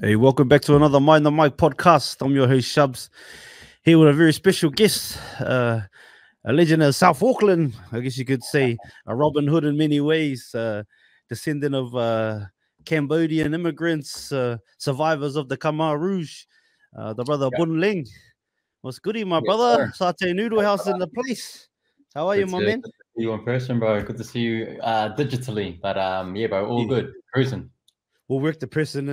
Hey, welcome back to another Mind the Mic podcast. I'm your host, Shubs, here with a very special guest, a legend of South Auckland, I guess you could say, a Robin Hood in many ways, descendant of Cambodian immigrants, survivors of the Khmer Rouge, the brother Yeah. Bun Leng. What's goody, my Yes, brother? sir. Satay Noodle House in the place. How are you, my man? Good to see you in person, bro. Good to see you digitally. But yeah, bro, all Yeah. good. Cruising. We'll work the person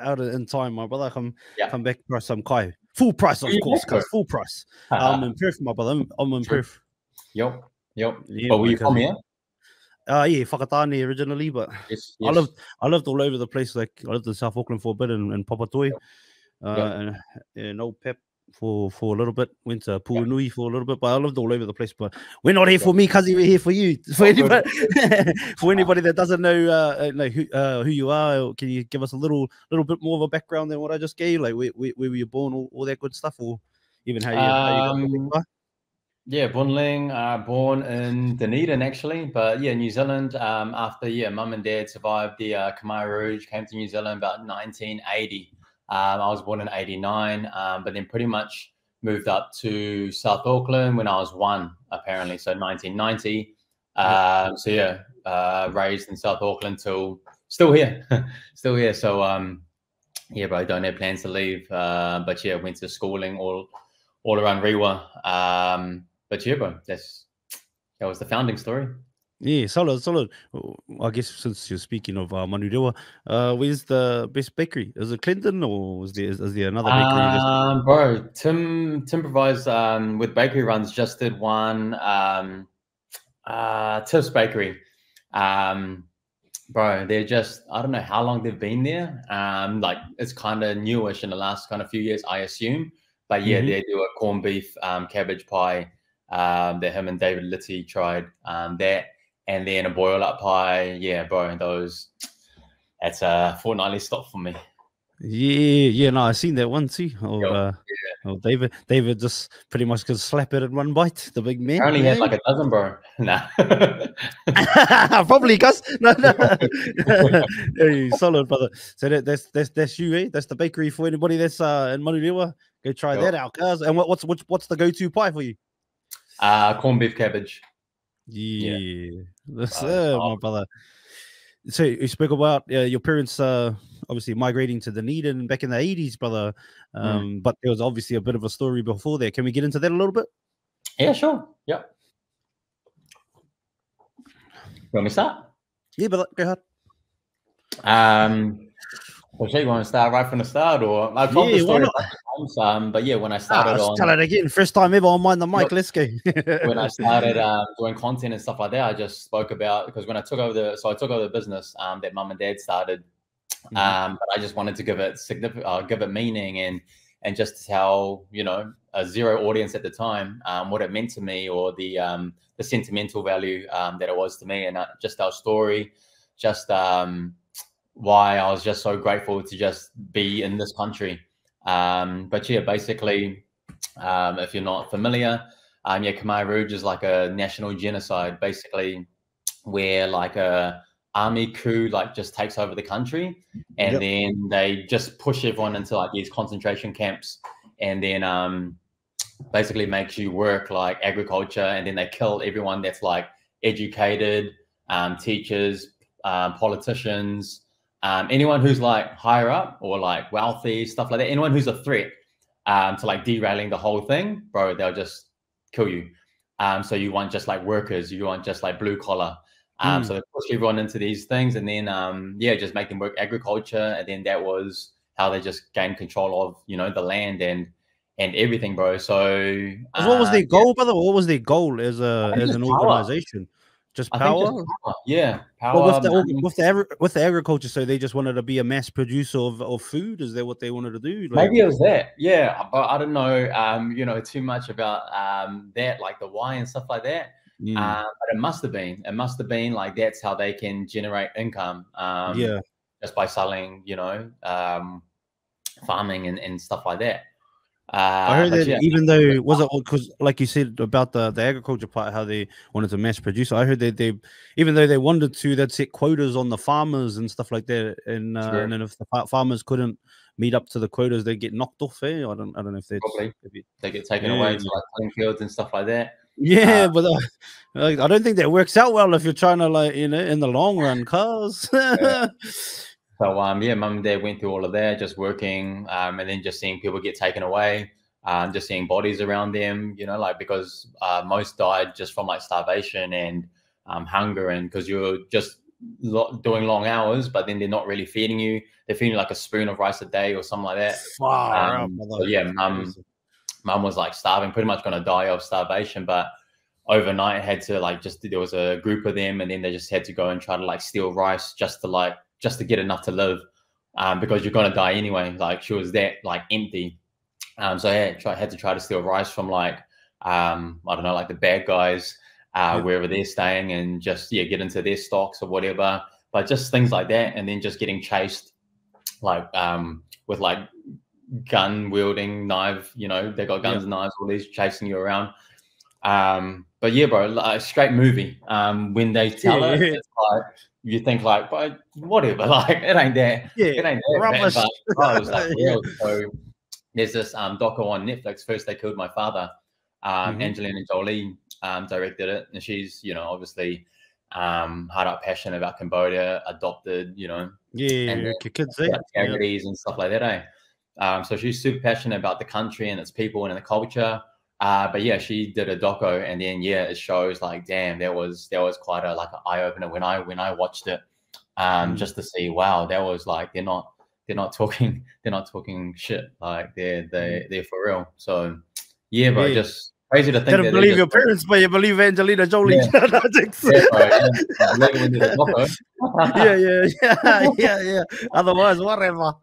out in time, my brother. Yeah. Come back for some kai. Full price, of you course, back, bro? cuz full price. I'm in Perth, my brother. I'm in True. Perth. Yep. Yeah, But were my you from cousin. here? Yeah, Whakatane originally, but Yes. I lived all over the place. Like I lived in South Auckland for a bit and Papakura, Yep. and Old Pep for a little bit. Went to Yep. Puanui for a little bit, but I lived all over the place. But we're not here for me, cuz we're here for you. For Oh, anybody, for anybody that doesn't know who you are, can you give us a little bit more of a background than what I just gave? Like where were you born, all that good stuff, or even how you got where you are? Yeah, Bun Leng, born in Dunedin actually, but yeah, New Zealand. After mum and dad survived the Khmer Rouge, came to New Zealand about 1980. I was born in '89, but then pretty much moved up to South Auckland when I was 1, apparently, so 1990. Raised in South Auckland till still here, still here. So yeah, but I don't have plans to leave. But yeah, went to schooling all around Rewa. But yeah, bro, that was the founding story. Yeah, solid. I guess since you're speaking of Manurewa, where's the best bakery? Is it Clinton or is there another bakery? Bro, Tim provides with bakery runs. Just did one. Tips Bakery. Bro, they're just, I don't know how long they've been there. Like it's kind of newish in the last kind of few years, I assume. But yeah, they do a corned beef, cabbage pie. That him and David Litty tried that, and then a boil up pie. Yeah, bro, that's a fortnightly stop for me. Yeah, no, I seen that one too. David just pretty much could slap it in one bite. The big man. I only had like a dozen, bro. Nah. Probably, cuz. No. Hey, solid, brother. So that's you, eh? That's the bakery for anybody that's in Manurewa. Go try that out, cuz. And what's the go-to pie for you? Corned beef cabbage. Yeah. That's my brother. So you spoke about your parents obviously migrating to Dunedin back in the 80s, brother. But there was obviously a bit of a story before there. Can we get into that a little bit? Yeah, sure. Yep. You want me to start? Yeah, but go ahead. Well, so you want to start right from the start, or I've told the story a bunch of times, but yeah, when I started tell it again. First time ever on Mind the Mic. Let's go. When I started doing content and stuff like that, I just spoke about, because when I took over the business that mum and dad started, but I just wanted to give it give it meaning and just tell, you know, a zero audience at the time what it meant to me, or the sentimental value that it was to me, and just our story, just why I was just so grateful to just be in this country. But yeah, basically, if you're not familiar, Khmer Rouge is like a national genocide, basically, where like a army coup like just takes over the country, and then they just push everyone into like these concentration camps, and then basically makes you work like agriculture, and then they kill everyone that's like educated, teachers, politicians, anyone who's like higher up or like wealthy, stuff like that. Anyone who's a threat to like derailing the whole thing, bro, they'll just kill you. So you want just like workers, you want just like blue collar. So they push everyone into these things, and then just make them work agriculture, and then that was how they just gained control of, you know, the land and everything, bro. So what was their goal, brother? What was their goal as an organization? Just power? Yeah, power. Well, with the agriculture, so they just wanted to be a mass producer of food. Is that what they wanted to do? Like, maybe it was that, yeah. But I don't know, you know, too much about that, like the why and stuff like that. But it must have been like that's how they can generate income. Just by selling, you know, farming and stuff like that. I heard But that yeah, even though was it because like you said about the agriculture part, how they wanted to mass produce. I heard that they even though they wanted to, they'd set quotas on the farmers and stuff like that, and true. then if the farmers couldn't meet up to the quotas, they get knocked off. I don't know if that's Probably they get taken yeah, away to like playing fields and stuff like that. yeah, but like, I don't think that works out well if you're trying to like in the long run, cause Yeah. So yeah, mum and dad went through all of that, just working, and then just seeing people get taken away, just seeing bodies around them, like because most died just from like starvation and hunger, and because you're just doing long hours, but then they're not really feeding you. They're feeding you like a spoon of rice a day or something like that. far out, So yeah, mum was like starving, pretty much going to die of starvation, but overnight had to like there was a group of them, and then they just had to go and try to like steal rice just to get enough to live, because you're gonna die anyway. Like she was that like empty, so I had to try to steal rice from like I don't know, like the bad guys wherever they're staying, and just get into their stocks or whatever. But just things like that, and then just getting chased like with like gun wielding knife. They got guns and knives, all these chasing you around. But yeah, bro, like, straight movie. When they tell it, it's like you think like, but whatever, like it ain't that. It ain't that bad, but it was like real. So there's this doco on Netflix. First They Killed My Father. Angelina Jolie directed it, and she's obviously hard up passionate about Cambodia, adopted, and kids charities and stuff like that. So she's super passionate about the country and its people and the culture. But yeah, she did a doco, and then it shows like, damn, that was quite a like an eye opener when I watched it, just to see, wow, that was like they're not talking shit, like they're for real. So yeah, bro, just crazy to think. Didn't believe your parents, but you believe Angelina Jolie. Yeah. Otherwise, whatever.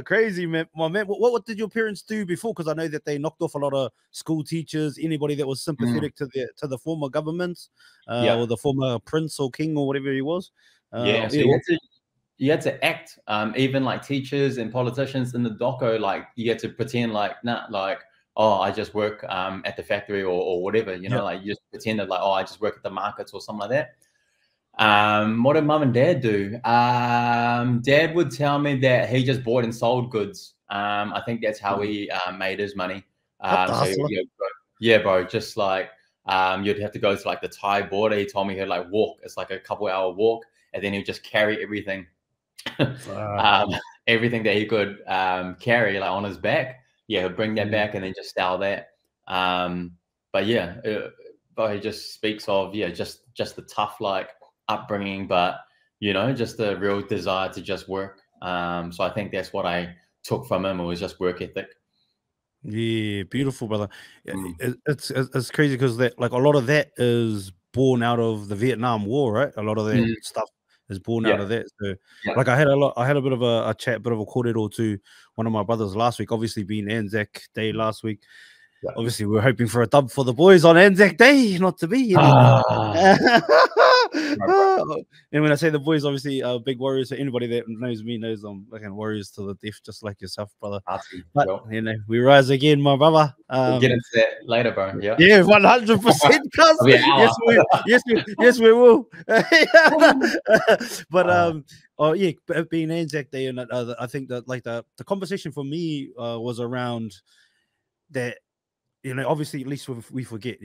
Crazy, man. My man, what did your parents do before? Because I know that they knocked off a lot of school teachers, anybody that was sympathetic to the former government, or the former prince or king or whatever he was. So you had to act, even like teachers and politicians in the doco, like you had to pretend like, oh, I just work at the factory or whatever, like you just pretended like, oh, I just work at the markets or something like that. What did mum and dad do? Dad would tell me that he just bought and sold goods. I think that's how he made his money. Bro, just like you'd have to go to like the Thai border. He told me he'd like walk. It's like a couple-hour walk, and then he'd just carry everything, everything that he could carry like on his back. He'd bring that back and then just sell that. But he just speaks of just the tough like upbringing, but just the real desire to just work. So I think that's what I took from him. It was just work ethic. Yeah, beautiful, brother. It's crazy because that like a lot of that is born out of the Vietnam War, right? A lot of that stuff is born out of that. So like I had a bit of a chat, bit of a cordial to one of my brothers last week, obviously being Anzac Day last week. Obviously, we're hoping for a dub for the boys on Anzac Day, not to be. And when I say the boys, obviously, big warriors. So anybody that knows me knows I'm fucking warriors to the death, just like yourself, brother. But we rise again, my brother. We'll get into that later, bro. Yeah, 100%. Yes, we will. But being Anzac Day, and I think that like the conversation for me was around that. Obviously, at least we forget,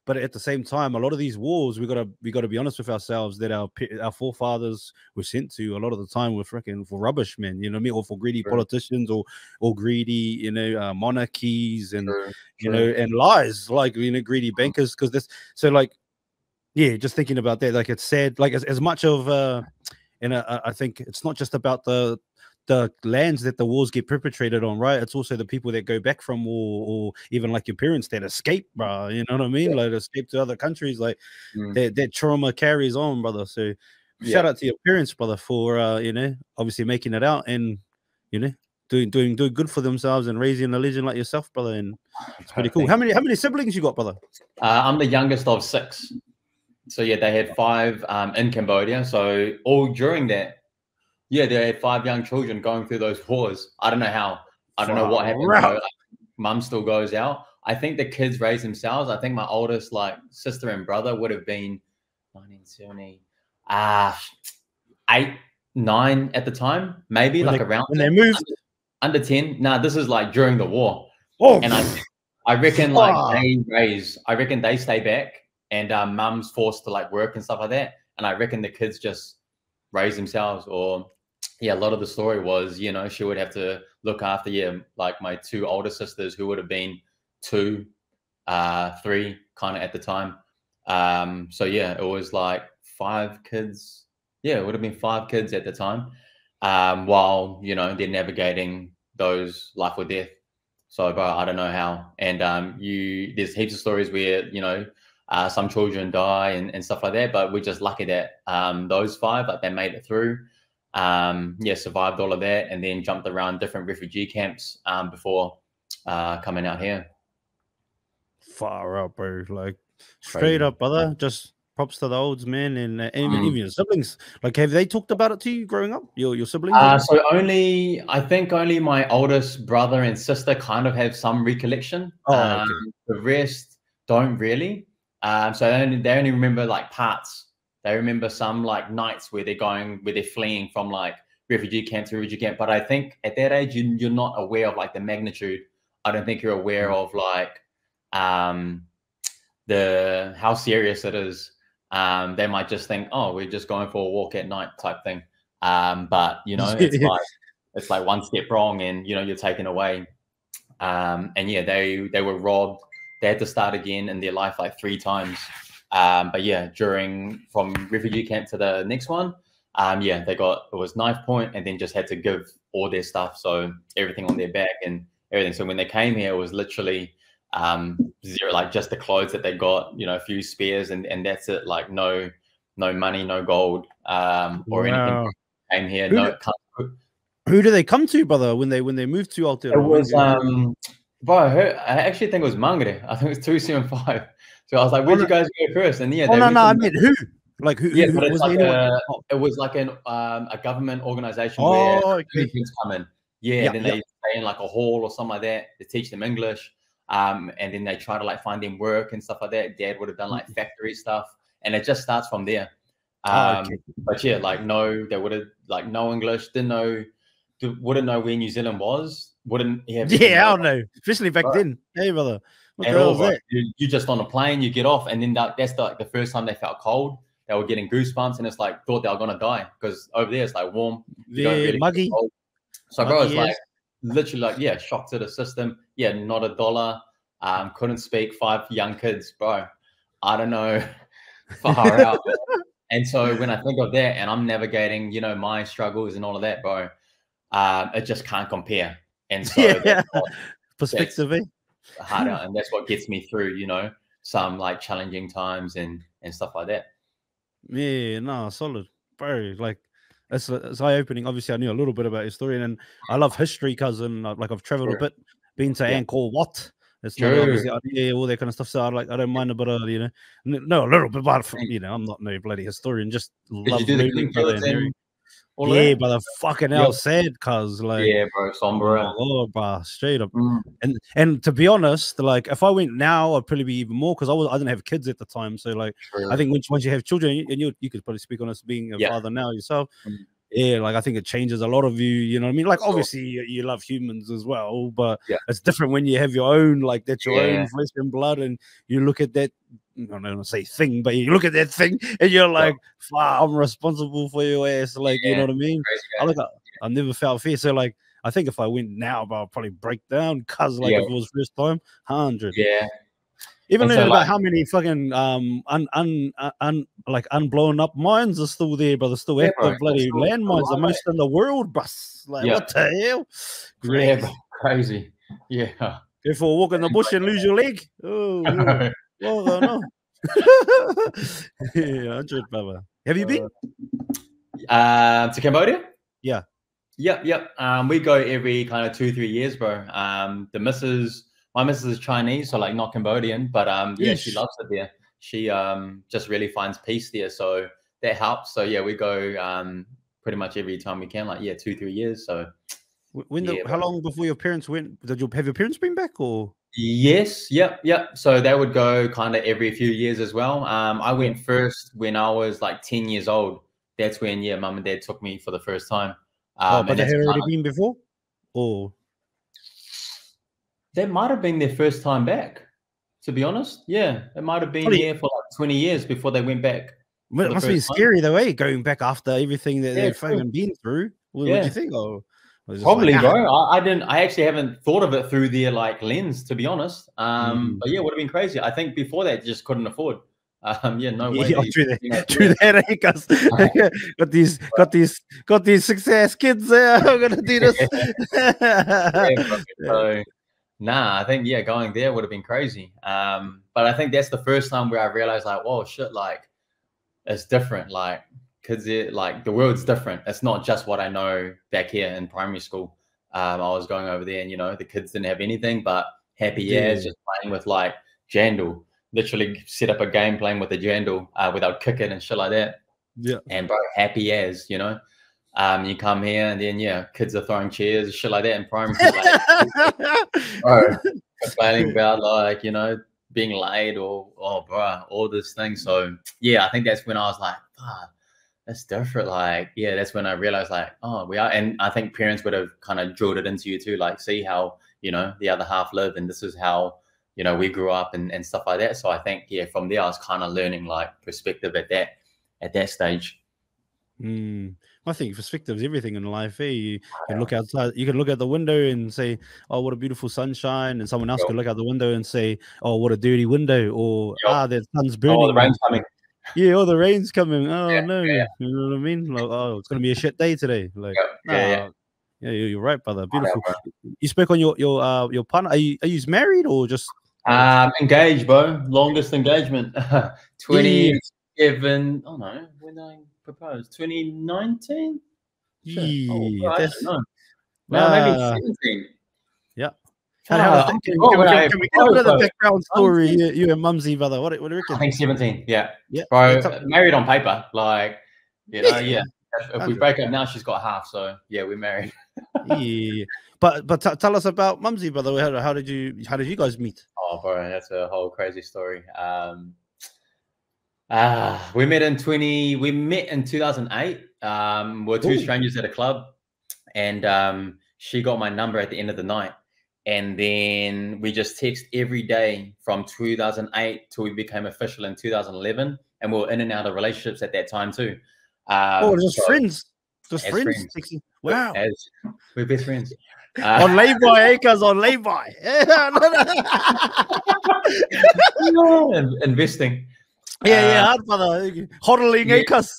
but at the same time, a lot of these wars, we gotta be honest with ourselves that our forefathers were sent to. A lot of the time, we're freaking for rubbish, man. Or for greedy politicians, or greedy, monarchies, and and lies, like greedy bankers. Because this, so like, just thinking about that, like it's sad, like as much of, I think it's not just about the lands that the wars get perpetrated on, right? It's also the people that go back from war, or even like your parents that escape, bro. You know what I mean? Like escape to other countries, like that trauma carries on, brother. So shout out to your parents, brother, for obviously making it out and doing good for themselves and raising a legend like yourself, brother. And it's pretty cool. How many siblings you got, brother? I'm the youngest of 6. So they had 5 in Cambodia. So all during that Yeah, they had 5 young children going through those wars. I don't know how. I don't know what happened. Right. Mum still goes out. I think the kids raise themselves. I think my oldest, like, sister and brother would have been 1970, 8, 9 at the time, maybe When like they, around when they moved. under 10. Nah, this is like during the war. Oh, And I reckon like I reckon they stay back and mum's forced to like work and stuff like that. And I reckon the kids just raise themselves. Or yeah, a lot of the story was, you know, she would have to look after like my 2 older sisters who would have been 2, 3 kind of at the time. So yeah, it was like 5 kids. Yeah, it would have been 5 kids at the time. While, you know, they're navigating those life or death. So, bro, I don't know how. And there's heaps of stories where, you know, some children die and stuff like that. But we're just lucky that those 5, like, they made it through. Yeah, survived all of that, and then jumped around different refugee camps before coming out here. Far up, bro. Like straight up, brother. Just props to the olds, man, and even your siblings. Like, have they talked about it to you growing up? Your siblings? So I think only my oldest brother and sister kind of have some recollection. Okay. The rest don't really. So they only remember like parts. They remember some like nights where they're fleeing from like refugee camp to refugee camp. But I think at that age, you're not aware of like the magnitude. I don't think you're aware of like how serious it is. They might just think, oh, we're just going for a walk at night type thing. But you know, it's like one step wrong and, you know, you're taken away. And yeah, they were robbed. They had to start again in their life like 3 times. But yeah, from refugee camp to the next one, yeah, it was knife point, and then just had to give all their stuff. So everything on their back and everything. So when they came here, it was literally zero, like just the clothes that they got, you know, a few spares, and that's it. Like no money, no gold, or anything. Came here. Who do they come to, brother, when they moved to Aotearoa? It was I actually think it was Mangere. I think it was 275. So I was like, where'd you guys go first? And yeah, no, I meant who? Like who? Yeah, who but was it was like a government organization where immigrants come in. Yeah, then they stay in like a hall or something like that. They teach them English, and then they try to like find them work and stuff like that. Dad would have done like factory stuff, and it just starts from there. But yeah, like they would have like no English, wouldn't know where New Zealand was. Wouldn't have I don't know, especially back then. Hey, brother, what the hell was that? You just on a plane, you get off, and then that's like the first time they felt cold. They were getting goosebumps, and it's like thought they were gonna die because over there it's like warm, muggy. So bro, it's like literally like shock to the system. Yeah, not a dollar. Couldn't speak. 5 young kids, bro. I don't know, far out. And so when I think of that, and I'm navigating, you know, my struggles and all of that, bro, it just can't compare. And so perspective, harder, and that's what gets me through, you know, some like challenging times and stuff like that. Yeah, no, solid, bro. Like it's eye-opening. Obviously, I knew a little bit about your story, and I love history, cousin. Like I've traveled a bit, been to Angkor Wat. It's obviously all that kind of stuff. So I don't mind a bit of, you know, a little bit, but you know, I'm not no bloody historian. Just love learning. Yeah, but the fucking hell sad, cuz like bro, somber. Oh, bro, straight up. And to be honest, like if I went now, I'd probably be even more because I didn't have kids at the time. So like I think once you have children, and you could probably speak on this being a father now yourself. Yeah, like I think it changes a lot of you know what I mean? Like obviously you love humans as well, but it's different when you have your own, like that's your own flesh and blood, and you look at that. I don't want to say thing, but you look at that thing and you're like, I'm responsible for your ass. Like, you know what I mean? I never felt fear. So like, I think if I went now, I'll probably break down because like if it was first time, 100. Yeah. Even learning about how many fucking unblown up mines are still there, but they're still active bloody landmines, the most in the world, bus. Like what the hell? Great. Yeah, crazy. Yeah. Go for a walk in the bush and lose your leg. Oh. Oh no! Yeah, 100, brother. Have you been to Cambodia? Yeah. Yep. We go every kind of 2-3 years, bro. My missus is Chinese, so like not Cambodian, but she loves it there. She just really finds peace there, so that helps. So yeah, we go pretty much every time we can, like 2-3 years. So how long before your parents went? Have your parents been back or? Yes, yep. So they would go kind of every few years as well. I went first when I was like 10 years old. That's when mum and dad took me for the first time. But they had already been before, or that might have been their first time back. To be honest, it might have been here for like 20 years before they went back. It must be scary though, eh? Going back after everything that they've fucking been through. What do you think? Or probably, like, bro. I actually haven't thought of it through their like lens, to be honest. But would have been crazy. I think before that, just couldn't afford. No way. True that, because got these success kids there. I'm gonna do this. So, I think going there would have been crazy. But I think that's the first time where I realized, like, whoa, shit, like it's different, like, because like the world's different. It's not just what I know back here in primary school. I was going over there, and the kids didn't have anything but happy as just playing with like jandal. Literally set up a game playing with the jandal without kicking and shit like that. And bro, happy as you come here and then kids are throwing chairs and shit like that in primary school. Like, complaining about like being late or bro, all this thing. So I think that's when I was like, that's different. Like that's when I realized like, oh, we are. And I think parents would have kind of drilled it into you too, like see how the other half live, and this is how we grew up and stuff like that. So I think from there I was kind of learning like perspective at that stage. I think perspective is everything in life. You can look outside, you can look out the window and say, oh, what a beautiful sunshine, and someone else could look out the window and say, oh, what a dirty window, or the sun's burning. Oh, the rain's coming. The rain's coming. Oh no, you know what I mean? Like, oh, it's gonna be a shit day today. Like, you're right, brother. Beautiful. You spoke on your partner. Are you married or just engaged, bro? Longest engagement. 27. Oh no, when I proposed 2019. That's no, maybe 17. Yeah. Can we get another background story? You and Mumsy, brother. What do you reckon? I think 17. Yeah. Bro, married on paper. Like, If we break up now, she's got half. So we're married. But tell us about Mumsy, brother. How did you guys meet? Oh, bro, that's a whole crazy story. We met in 2008. We're two strangers at a club, and she got my number at the end of the night. And then we just text every day from 2008 till we became official in 2011. And we were in and out of relationships at that time too. Just friends. Just friends. Wow. We're best friends. On lay-by, cuz on lay-by. Investing. Hard brother. Hodling, cuz.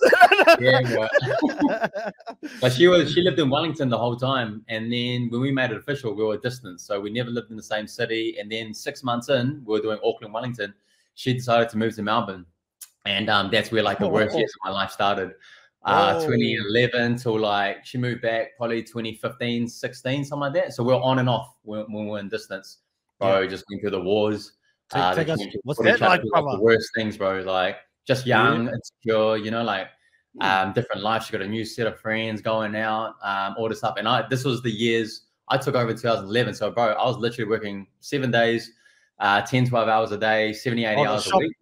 But she lived in Wellington the whole time, and then when we made it official, we were distant, so we never lived in the same city. And then 6 months in, we were doing Auckland, Wellington. She decided to move to Melbourne, and that's where like the worst years of my life started. 2011 till like she moved back probably 2015, 16, something like that. So we're on and off when we're in distance, bro. Just went through the wars. What's that like, brother? The worst things, bro. Like just young, insecure, like different life. She got a new set of friends going out, all this stuff. And this was the years I took over in 2011. So, bro, I was literally working 7 days, 10, 12 hours a day, 70, 80 hours a week.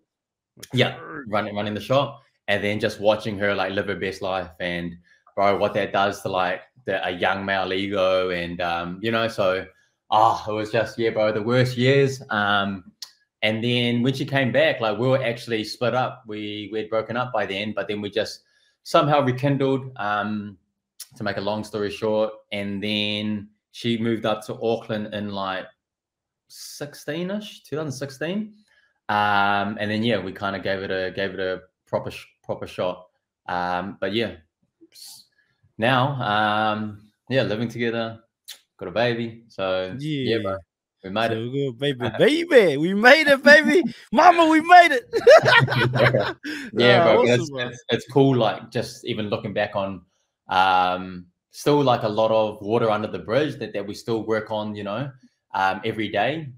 Running the shop, and then just watching her like live her best life. And bro, what that does to like a young male ego, and so it was just bro, the worst years. And then when she came back, like we were actually split up. We had broken up by then, but then we just somehow rekindled, to make a long story short. And then she moved up to Auckland in like 2016. And then we kind of gave it a proper shot. But now living together, got a baby. So bro. We made it. Baby. We made it, baby. Mama, we made it. Bro. Awesome, it's cool. Like just even looking back on, still like a lot of water under the bridge that we still work on, every day.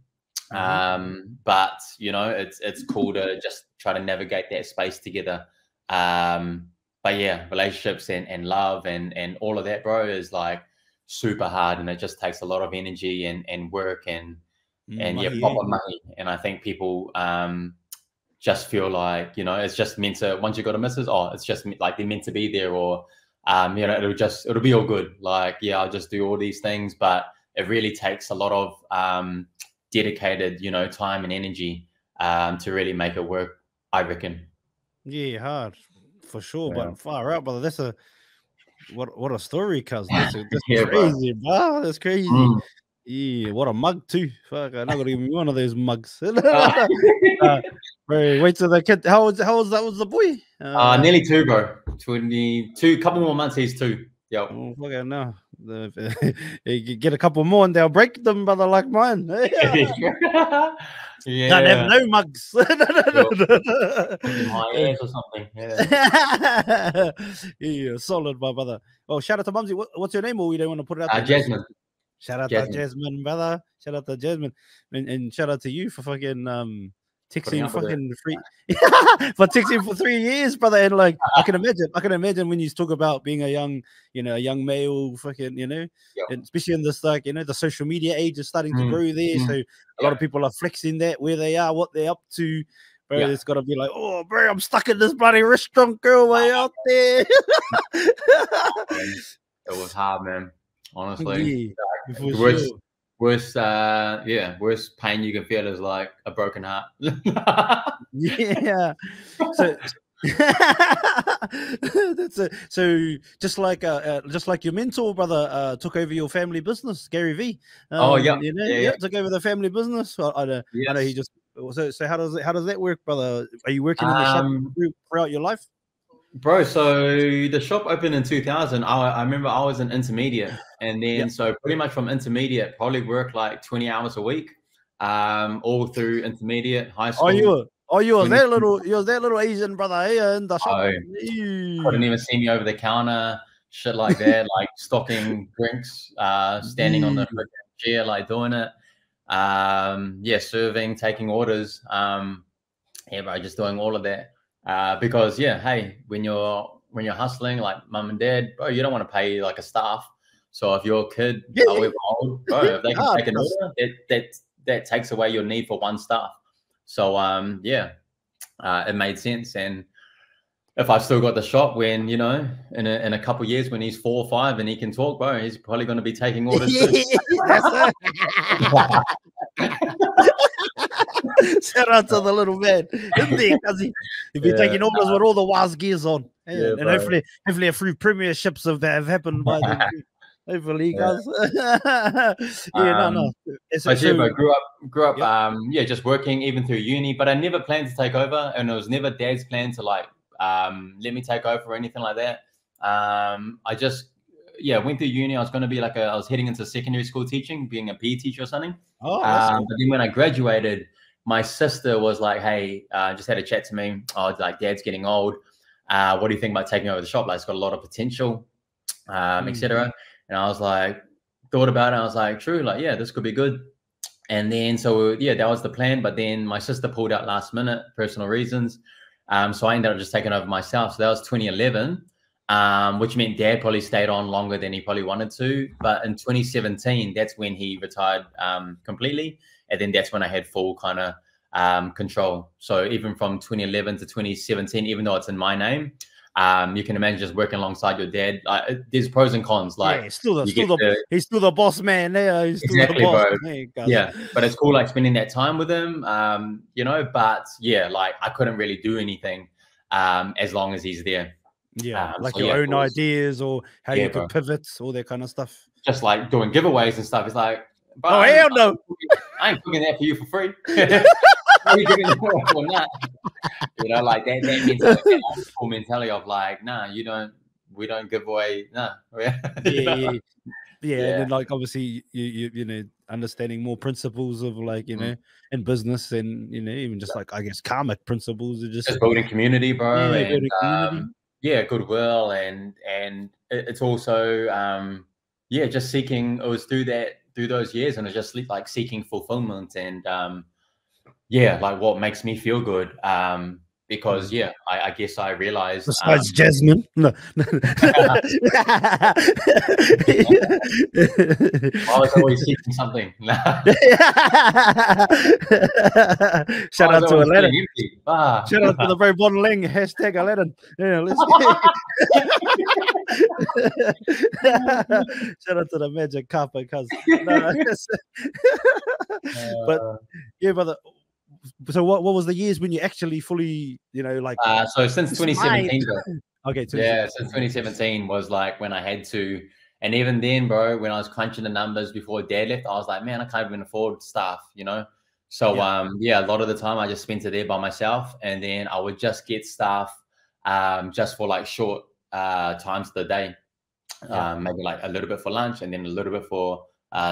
But it's cool to just try to navigate that space together. but yeah, relationships and love and all of that, bro, is like super hard, and it just takes a lot of energy and work and yeah, proper money. And I think people just feel like, you know, it's just meant to, once you got a missus, oh, it's just like they're meant to be there, or you know, it'll be all good. Like, yeah, I'll just do all these things, but it really takes a lot of dedicated, you know, time and energy to really make it work, I reckon. Yeah, hard for sure, Yeah. but far out, brother. That's a what a story, cuz that's Yeah, crazy, bro. That's crazy. Mm. Yeah, what a mug too. Fuck, I'm not gonna give me one of those mugs. Uh, Bro, wait till the kid. How old that was the boy? nearly 2, bro. 22, couple more months, he's 2. Yep. Oh, fuck it, no. You get a couple more and they'll break them, brother, like mine. Yeah. Can't have no mugs. In my ass or something. Yeah. Yeah, solid, my brother. Oh, shout out to Mumsy. What's your name? Or we don't want to put it out there? Jasmine. Shout out to Jasmine, brother. Shout out to Jasmine. And shout out to you for fucking texting fucking free for texting for 3 years, brother. And like I can imagine when you talk about being a young male, fucking, you know, and especially in this, like, you know, the social media age is starting to grow there. So a lot of people are flexing that, where they are, what they're up to. Bro, it's gotta be like, oh bro, I'm stuck in this bloody restaurant, girl, way out there. It was hard, man. Honestly. Yeah, worst pain you can feel is like a broken heart. Yeah. So that's it. So just like your mentor, brother, took over your family business, Gary V. Oh yeah, you know, took over the family business. I know he just. So how does that work, brother? Are you working in the shop throughout your life? Bro, so the shop opened in 2000. I remember I was an intermediate, and then so pretty much from intermediate, probably worked like 20 hours a week, all through intermediate, high school. You was that little Asian brother here in the shop. Couldn't even see me over the counter, shit like that, like stocking drinks, standing on the chair, like doing it. Serving, taking orders. Bro, just doing all of that. Because hey, when you're hustling like mum and dad, bro, you don't want to pay like a staff. So if your kid, old, bro, if they can take an order, that takes away your need for one staff. So it made sense. And if I've still got the shop, when, you know, in a couple of years when he's 4 or 5 and he can talk, bro, he's probably going to be taking orders too. Shout out to the little man, isn't he? Because he'll be taking orders with all the wise gears on, and hopefully a few premierships have happened by then. Hopefully, guys. But grew up, just working even through uni. But I never planned to take over, and it was never Dad's plan to like let me take over or anything like that. I just went through uni. I was going to be I was heading into secondary school teaching, being a PE teacher or something. Oh, but then when I graduated, my sister was like, hey, just had a chat to me. Oh, like, Dad's getting old. What do you think about taking over the shop? Like, it's got a lot of potential, etc. And I was like, thought about it. I was like, true, like, yeah, this could be good. And then, so that was the plan. But then my sister pulled out last minute, personal reasons. So I ended up just taking over myself. So that was 2011. Which meant Dad probably stayed on longer than he probably wanted to. But in 2017, that's when he retired completely. And then that's when I had full kind of control. So even from 2011 to 2017, even though it's in my name, you can imagine just working alongside your dad. There's pros and cons. Like, he's still the boss man there. He's still the boss. Yeah, but it's cool, like, spending that time with him. You know, but like, I couldn't really do anything as long as he's there. Like your own ideas or how you could pivot, all that kind of stuff. Just like doing giveaways and stuff. It's like, oh, hell no. I ain't cooking that for you for free. Are you giving it or not? You know, like that mentality, old mentality of like, nah, we don't give away, nah. And then, like, obviously you know, understanding more principles of, like, you know, in business, and, you know, even just like, I guess, karmic principles are just building community, bro. Building community. Goodwill, and it's also just seeking. It was through those years, and it's just like seeking fulfillment and like what makes me feel good. because yeah, I guess I realized besides Jasmine, no. I was always seeking something. Shout out to Aladdin. Ah. Shout out to the very Bun Leng, hashtag Aladdin. Yeah, let's shout out to the magic kappa, cuz. No, but yeah, brother. So what was the years when you actually fully, you know, like so since 2017, bro. Okay, yeah, since 2017 was like when I had to, and even then, bro, when I was crunching the numbers before dad left, I was like, man, I can't even afford staff, you know. So yeah, a lot of the time I just spent it there by myself, and then I would just get staff just for like short times of the day, maybe like a little bit for lunch and then a little bit for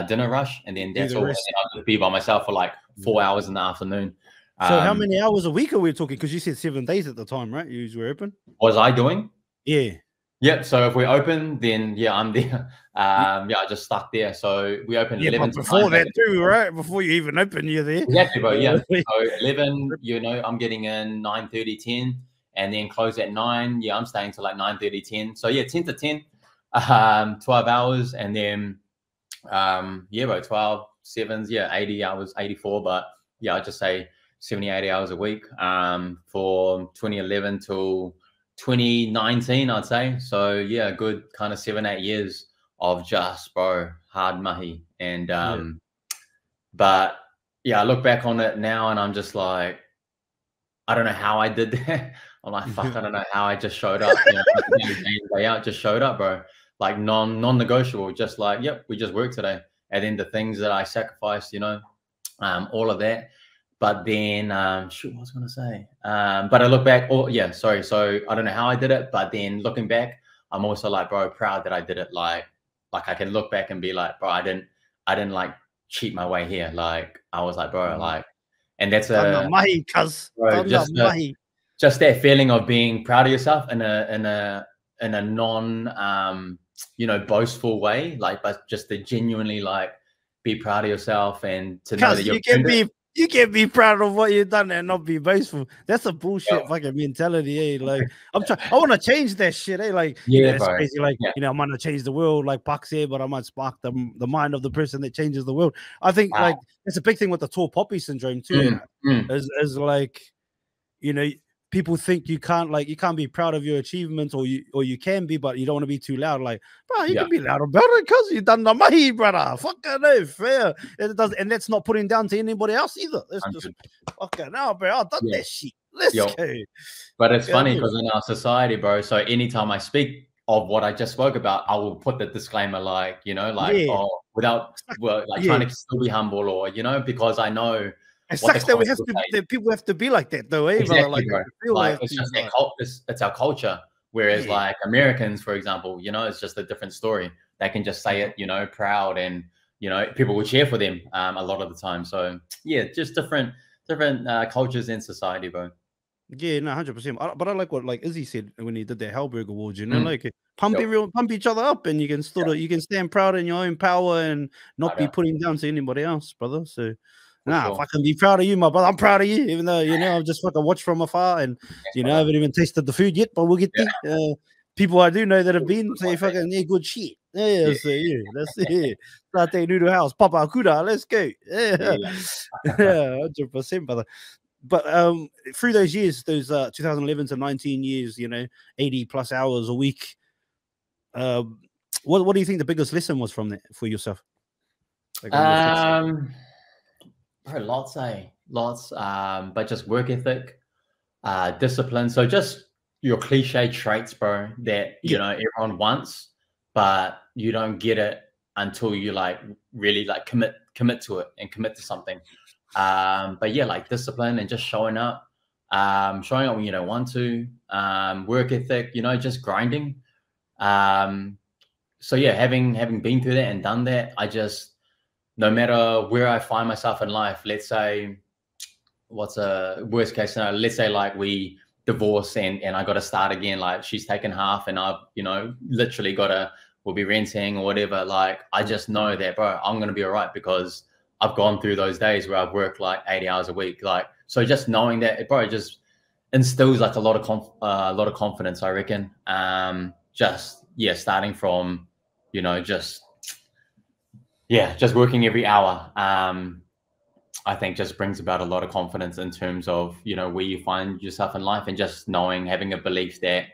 dinner rush, and then that's all. And then I would be by myself for like 4 hours in the afternoon. So how many hours a week are we talking? Because you said 7 days at the time, right? You were open. Was I doing? Yeah. Yep. So if we're open, then yeah, I'm there. Yeah, I just stuck there. So we opened 11 but before that too, right? Before you even open, you're there. Exactly, bro. Yeah. So 11, you know, I'm getting in 9:30, 10, and then close at 9. Yeah, I'm staying till like 9:30, 10. So yeah, 10 to 10, 12 hours, and then yeah, bro, 12 sevens, yeah, 80 hours, 84. But yeah, I just say 70, 80 hours a week for 2011 till 2019, I'd say. So yeah, a good kind of 7-8 years of just, bro, hard mahi. And but yeah, I look back on it now and I'm just like, I don't know how I did that. I'm like, fuck, I don't know how I just showed up. You know, day out, just showed up, bro. Like non-negotiable, just like, yep, we just work today. And then the things that I sacrificed, you know, all of that. But then, shoot, what was I gonna say? But I look back. Oh, yeah, sorry. So I don't know how I did it, but then looking back, I'm also like, bro, proud that I did it. Like I can look back and be like, bro, I didn't like cheat my way here. Like I was like, bro, like, and that's just that feeling of being proud of yourself in a non you know, boastful way, like, but just to genuinely like be proud of yourself and to know that you can't be proud of what you've done and not be boastful. That's a bullshit fucking mentality, eh? Like I want to change that shit, eh? Like yeah, you know, it's crazy. Like you know, I'm gonna change the world, like Puck said, but I might spark the mind of the person that changes the world. I think like it's a big thing with the tall poppy syndrome too. As like, you know, people think you can't be proud of your achievements, or you can be, but you don't want to be too loud. Like, bro, you can be loud about it because you done the mahi, brother. Fucking no, fair. It does, and that's not putting down to anybody else either. That's just fucking no, bro. I've done that shit. Let's go. But it's funny because in our society, bro. So anytime I speak of what I just spoke about, I will put the disclaimer, like, you know, like without trying to still be humble, or you know, because I know. It sucks that people have to be like that, though. Eh? Exactly, like it's just it's our culture. Whereas, like Americans, for example, you know, it's just a different story. They can just say it, you know, proud, and you know, people will cheer for them a lot of the time. So yeah, just different cultures in society, bro. Yeah, no, 100%. But I like what like Izzy said when he did the Hellberg Awards. You know, like pump each other up, and you can stand proud in your own power and not be putting down to anybody else, brother. So. Nah, I can be proud of you, my brother. I'm proud of you, even though, you know, I've just fucking watched from afar, and you know, I haven't even tasted the food yet, but we'll get there. People I do know that have been say fucking good shit. Yeah, so yeah, that's it. Satay Noodle House, Papakura, let's go. Yeah, 100%, brother. But through those years, those 2011 to 19 years, you know, 80 plus hours a week. What do you think the biggest lesson was from that for yourself? Like, lots, but just work ethic, discipline. So just your cliche traits, bro, that you know everyone wants, but you don't get it until you like really like commit to it and commit to something. But yeah, like discipline and just showing up when you don't want to, work ethic, you know, just grinding. So yeah, having been through that and done that, I just, no matter where I find myself in life, let's say, what's a worst case scenario? Let's say like we divorce and I got to start again. Like she's taken half and I've, you know, literally we'll be renting or whatever. Like I just know that, bro, I'm going to be all right because I've gone through those days where I've worked like 80 hours a week. Like, so just knowing that, bro, just instills like a lot of confidence, I reckon. Just starting from, just working every hour. I think just brings about a lot of confidence in terms of, where you find yourself in life, and just having a belief that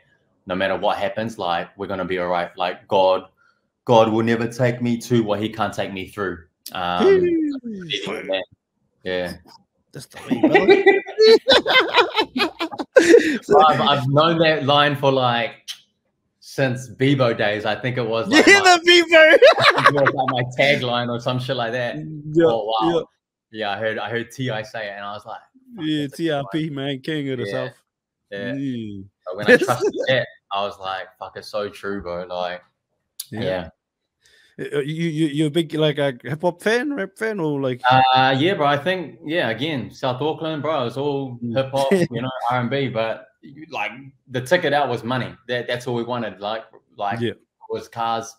no matter what happens, like, we're going to be all right. Like, God will never take me to what he can't take me through. Yeah. That's the way, brother. I've known that line for like since Bebo days. I think it was like the Bebo. it was like my tagline or some shit like that. Yeah, oh wow. Yeah, I heard T.I. say it, and I was like, yeah, TRP, man, king of the South. Yeah. But when I trusted that, I was like, fuck, it's so true, bro. Like, yeah. You're a big like a hip hop fan, rap fan, or like? Yeah, bro. I think again, South Auckland, bro. It's all hip hop, R&B. But like the ticket out was money. That's all we wanted. Like was cars,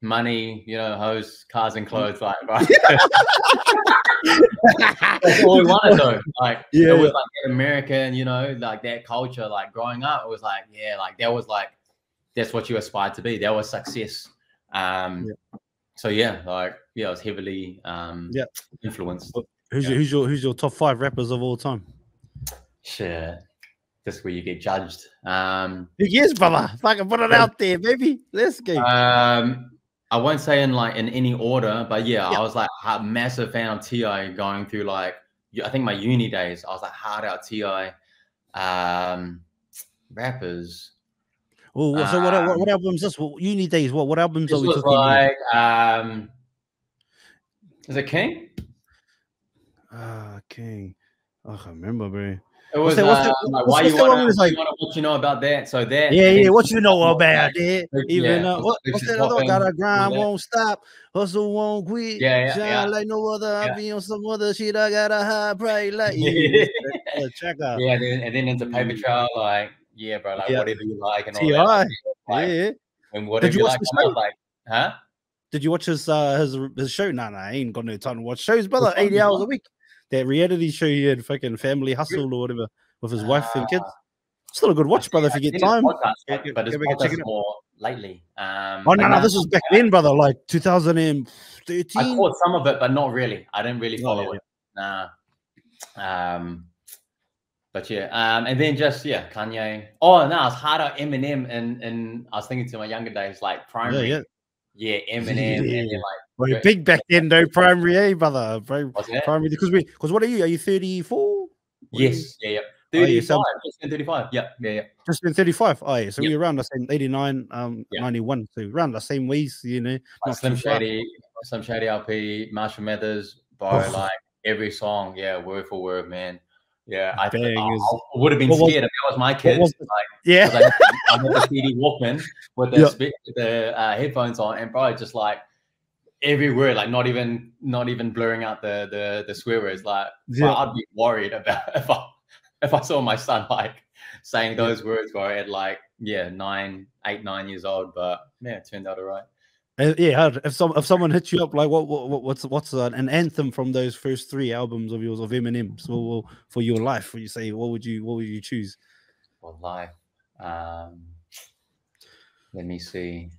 money, hoes, cars and clothes. Like, right? That's all we wanted though. Like it was like that American, like that culture. Like growing up, it was like that was like that's what you aspired to be. That was success. So I was heavily influenced. Who's your top 5 rappers of all time? Sure. That's where you get judged. Yes, brother. Fucking put it out there, baby. Let's go. I won't say in any order, but I was like a massive fan of T.I. going through I think my uni days. I was like hard out T.I. Rappers. Oh, so what albums is this? Uni days. What albums are we talking like? Is it King? King. I can't remember, bro. It was why you want to what you know about that? So that what you know about that? Even what's that other? Gotta grind, won't stop, hustle won't quit. Shine like no other. I be on some other shit. I got a high price like check out. And then into Paper Trail, like bro, like whatever you like and all that. And whatever you like, huh? Did you watch his show? No, I ain't got no time to watch shows, brother. 80 hours a week. That reality show he had, fucking Family Hustle or whatever, with his wife and kids. Still a good watch, brother, if you get time. But his podcast more lately. No, this was back then, brother, like 2013. I caught some of it, but not really. I didn't really follow it. Nah. But and then just Kanye. Oh no, it's harder Eminem, and I was thinking to my younger days, like primary. Eminem, and then like. Well, you're big back then, though, primary, brother. Primary, because what are you? Are you 34? Yes, 35. Just been 35. Yeah. Just been 35. Oh, yeah. So we're around the same 89, 91. So around the same ways, Like Slim Shady LP, Marshall Mathers, bro. Like every song, word for word, man. Yeah, I would have been scared if that was my kids. I had the CD Walkman with the headphones on, and bro, just like every word, like not even blurring out the swear words. Like I'd be worried about if I saw my son like saying those words, bro, at like 9 years old. But it turned out all right. If someone hits you up like what's an anthem from those first 3 albums of yours of Eminem, so for your life, you say what would you choose? For life, let me see.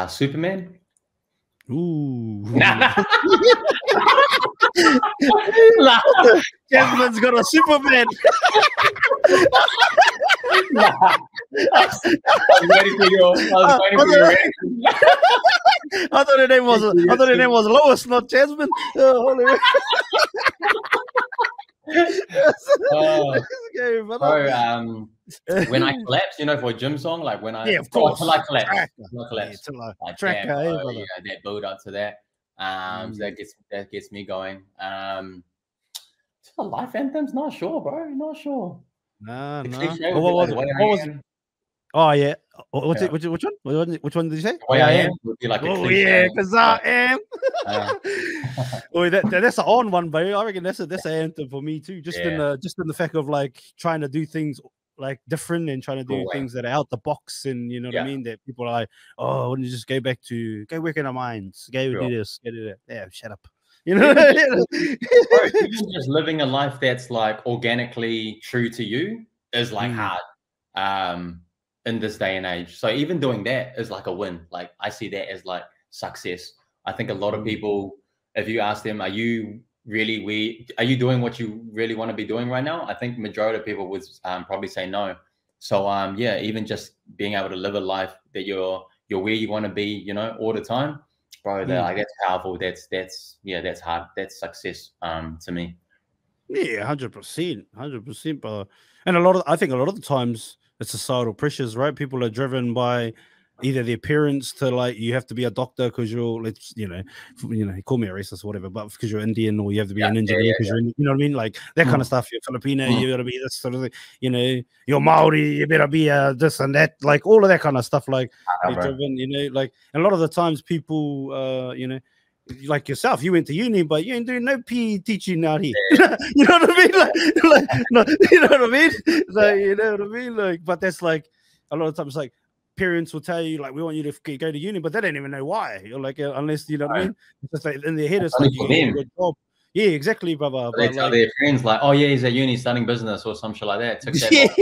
Superman. Ooh. Jasmine's got a Superman. I was waiting for your I thought the name was Lois, not Jasmine. When I collapse, for a gym song, like when I of course, till I collapse, that build up to that. So that gets me going. The life anthems, not sure, bro, not sure. No. What was it? Oh yeah. Which one? Which one did you say? The way I am would be like because I am. That's an on one, bro. I reckon that's an anthem for me too. Just in the fact of like trying to do things like different and trying to do things that are out the box, and you know what I mean. That people are like, oh, wouldn't you just go work in our mines, go do this, go do that? Yeah, shut up. You know, Bro, even just living a life that's like organically true to you is like hard in this day and age. So even doing that is like a win. Like I see that as like success. I think a lot of people, if you ask them, are you doing what you really want to be doing right now? I think majority of people would probably say no. So yeah, even just being able to live a life that you're where you want to be, you know, all the time, bro. Like that's powerful. That's hard. That's success to me. Yeah, 100%, brother. And I think a lot of the times it's societal pressures, right? People are driven by either the appearance to like you have to be a doctor because you're call me a racist or whatever, but because you're Indian, or you have to be an engineer because you're, you know what I mean, like that kind of stuff. You're Filipino, you gotta be this sort of thing. You know, you're Maori, you better be this and that, like all of that kind of stuff. Like they're driven, you know, like, and a lot of the times people, you know, like yourself, you went to uni, but you ain't doing no PE teaching out here. You know what I mean? Like, no, you know what I mean? Like, you know what I mean? Like, but that's like a lot of times, like parents will tell you, like, we want you to go to uni, but they don't even know why. You're like, unless you know what I mean. It's just like in their head, it's like you get a good job. Yeah, exactly, brother. But they tell their friends like, oh yeah, he's at uni studying business or some shit like that. Took that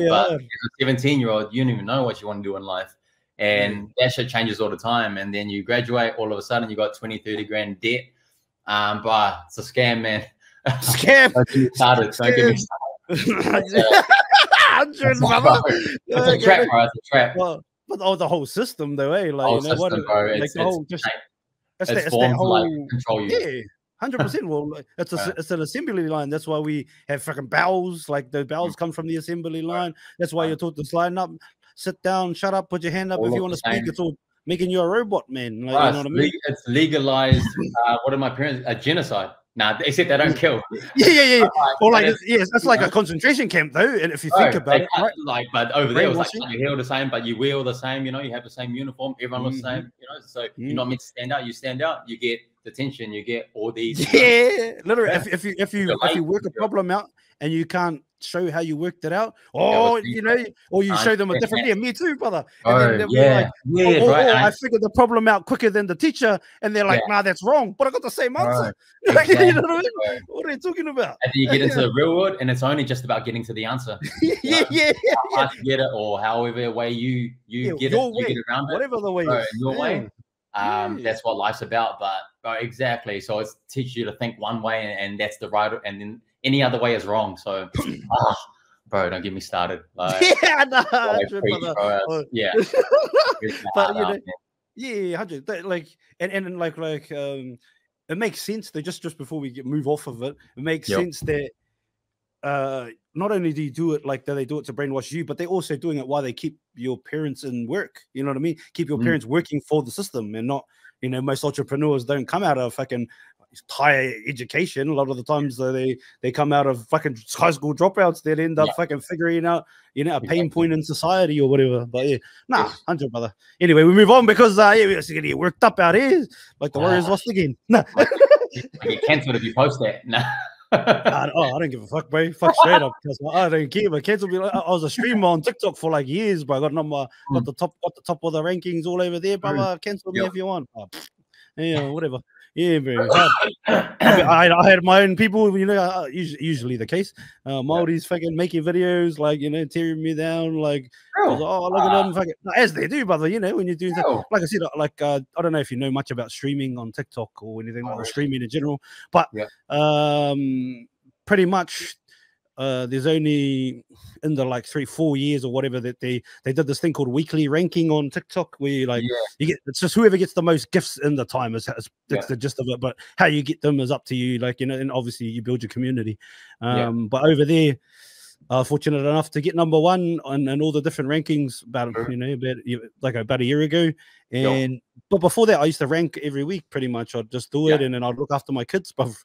but as a 17-year-old, you don't even know what you want to do in life. And that shit changes all the time. And then you graduate, all of a sudden you got 20, 30 grand debt. But it's a scam, man. Scam. Don't get me started. Don't get me started. It's a trap, bro. It's a trap. Well, but the whole system, though, eh? Like, you know, system, bro. Like the whole just it's that whole like control you. Yeah. 100%. Well, it's an assembly line. That's why we have fucking bowels. Like the bowels come from the assembly line. That's why you're taught to slide up, sit down, shut up, put your hand up. If you want to speak, it's all making you a robot, man. Like, you know what I mean? It's legalized. What are my parents? A genocide. Nah, except they don't kill. Yeah. Or like, it's like a concentration camp, though. And if you think about it, right? Like, but over there, it was like you're all the same, but you wear all the same. You know, you have the same uniform. Everyone looks the same. You know, so you're not meant to stand out. You stand out. You get detention. You get all these. Yeah, literally. If you work a problem out and you can't show how you worked it out, or you know, or you show them a different me too, brother. And then I figured the problem out quicker than the teacher, and they're like, nah, that's wrong, but I got the same answer. Exactly. You know what I mean? What are you talking about? And then you get into the real world, and it's only just about getting to the answer. Yeah. How to get it, or however way you get it, you get around it, whatever the way, your way. That's what life's about. But exactly, so it's teach you to think one way, and that's the right, and then any other way is wrong. So, bro, don't get me started. Like, yeah, but you know, yeah, 100. Like, and like, it makes sense that just before we move off of it, it makes sense that not only do you do it like they do it to brainwash you, but they're also doing it while they keep your parents in work. You know what I mean? Keep your parents working for the system, and not, you know, most entrepreneurs don't come out of fucking higher education. A lot of the times they come out of fucking high school dropouts that end up fucking figuring out, you know, a pain point in society or whatever. But yeah, 100, brother. Anyway, we move on because we're just gonna get worked up out here like the Warriors lost again. No. I get cancelled if you post that. No. I don't give a fuck, bro. Fuck straight up. I don't care. But cancel me. I was a streamer on TikTok for like years, bro. I got the top of the rankings all over there, brother. Cancel me if you want. Yeah, whatever. Yeah, bro. I had my own people, you know, usually the case. Maori's fucking making videos, like, you know, tearing me down, like, look at them, fucking, as they do, brother. You know, when you're doing that, like I said, like I don't know if you know much about streaming on TikTok or anything like streaming in general, but pretty much. There's only in the like 3-4 years or whatever that they did this thing called weekly ranking on TikTok, where you like you get, it's just whoever gets the most gifts in the time is that's the gist of it. But how you get them is up to you, like, you know, and obviously you build your community. But over there, fortunate enough to get number one on all the different rankings about a year ago. And but before that, I used to rank every week pretty much. I'd just do it and then I'd look after my kids. But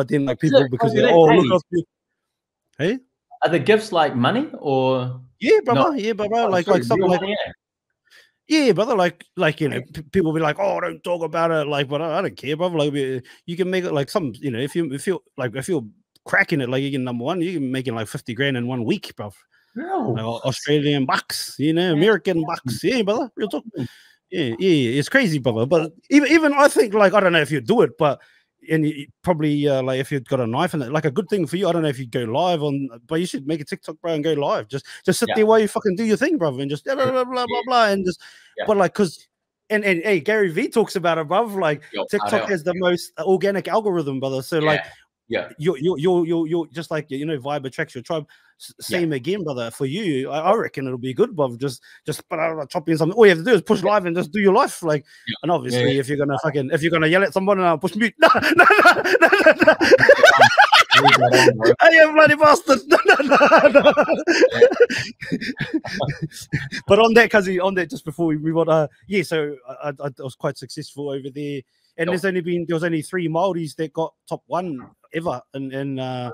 then like people, because they're look after you. Hey, are the gifts like money or brother, like something like brother, like you know, people be like, oh, don't talk about it, like, but I don't care, brother. Like, you can make it like some, you know, if you're cracking it, like you get number one, you can make it like 50 grand in 1 week, bro. Like Australian bucks, you know, American bucks, brother, real talk. Yeah, it's crazy, brother. But even I think, like, I don't know if you do it, but and probably like if you've got a knife and like a good thing for you, I don't know if you go live on, but you should make a TikTok, bro, and go live. Just sit there while you fucking do your thing, brother, and just blah blah blah blah blah, and just. But like, cause. And hey, Gary V talks about it, bruv. Like TikTok has the most organic algorithm, brother. So like, you're just like, you know, vibe attracts your tribe. Same again, brother. For you, I reckon it'll be good, bruv. Just chop in something. All you have to do is push live and just do your life. Like, and obviously, if you're gonna yell at someone and push mute, no. I am bloody bastard. No. But on that, just before we move on, so I was quite successful over there, and there was only 3 Māoris that got top 1 ever, and I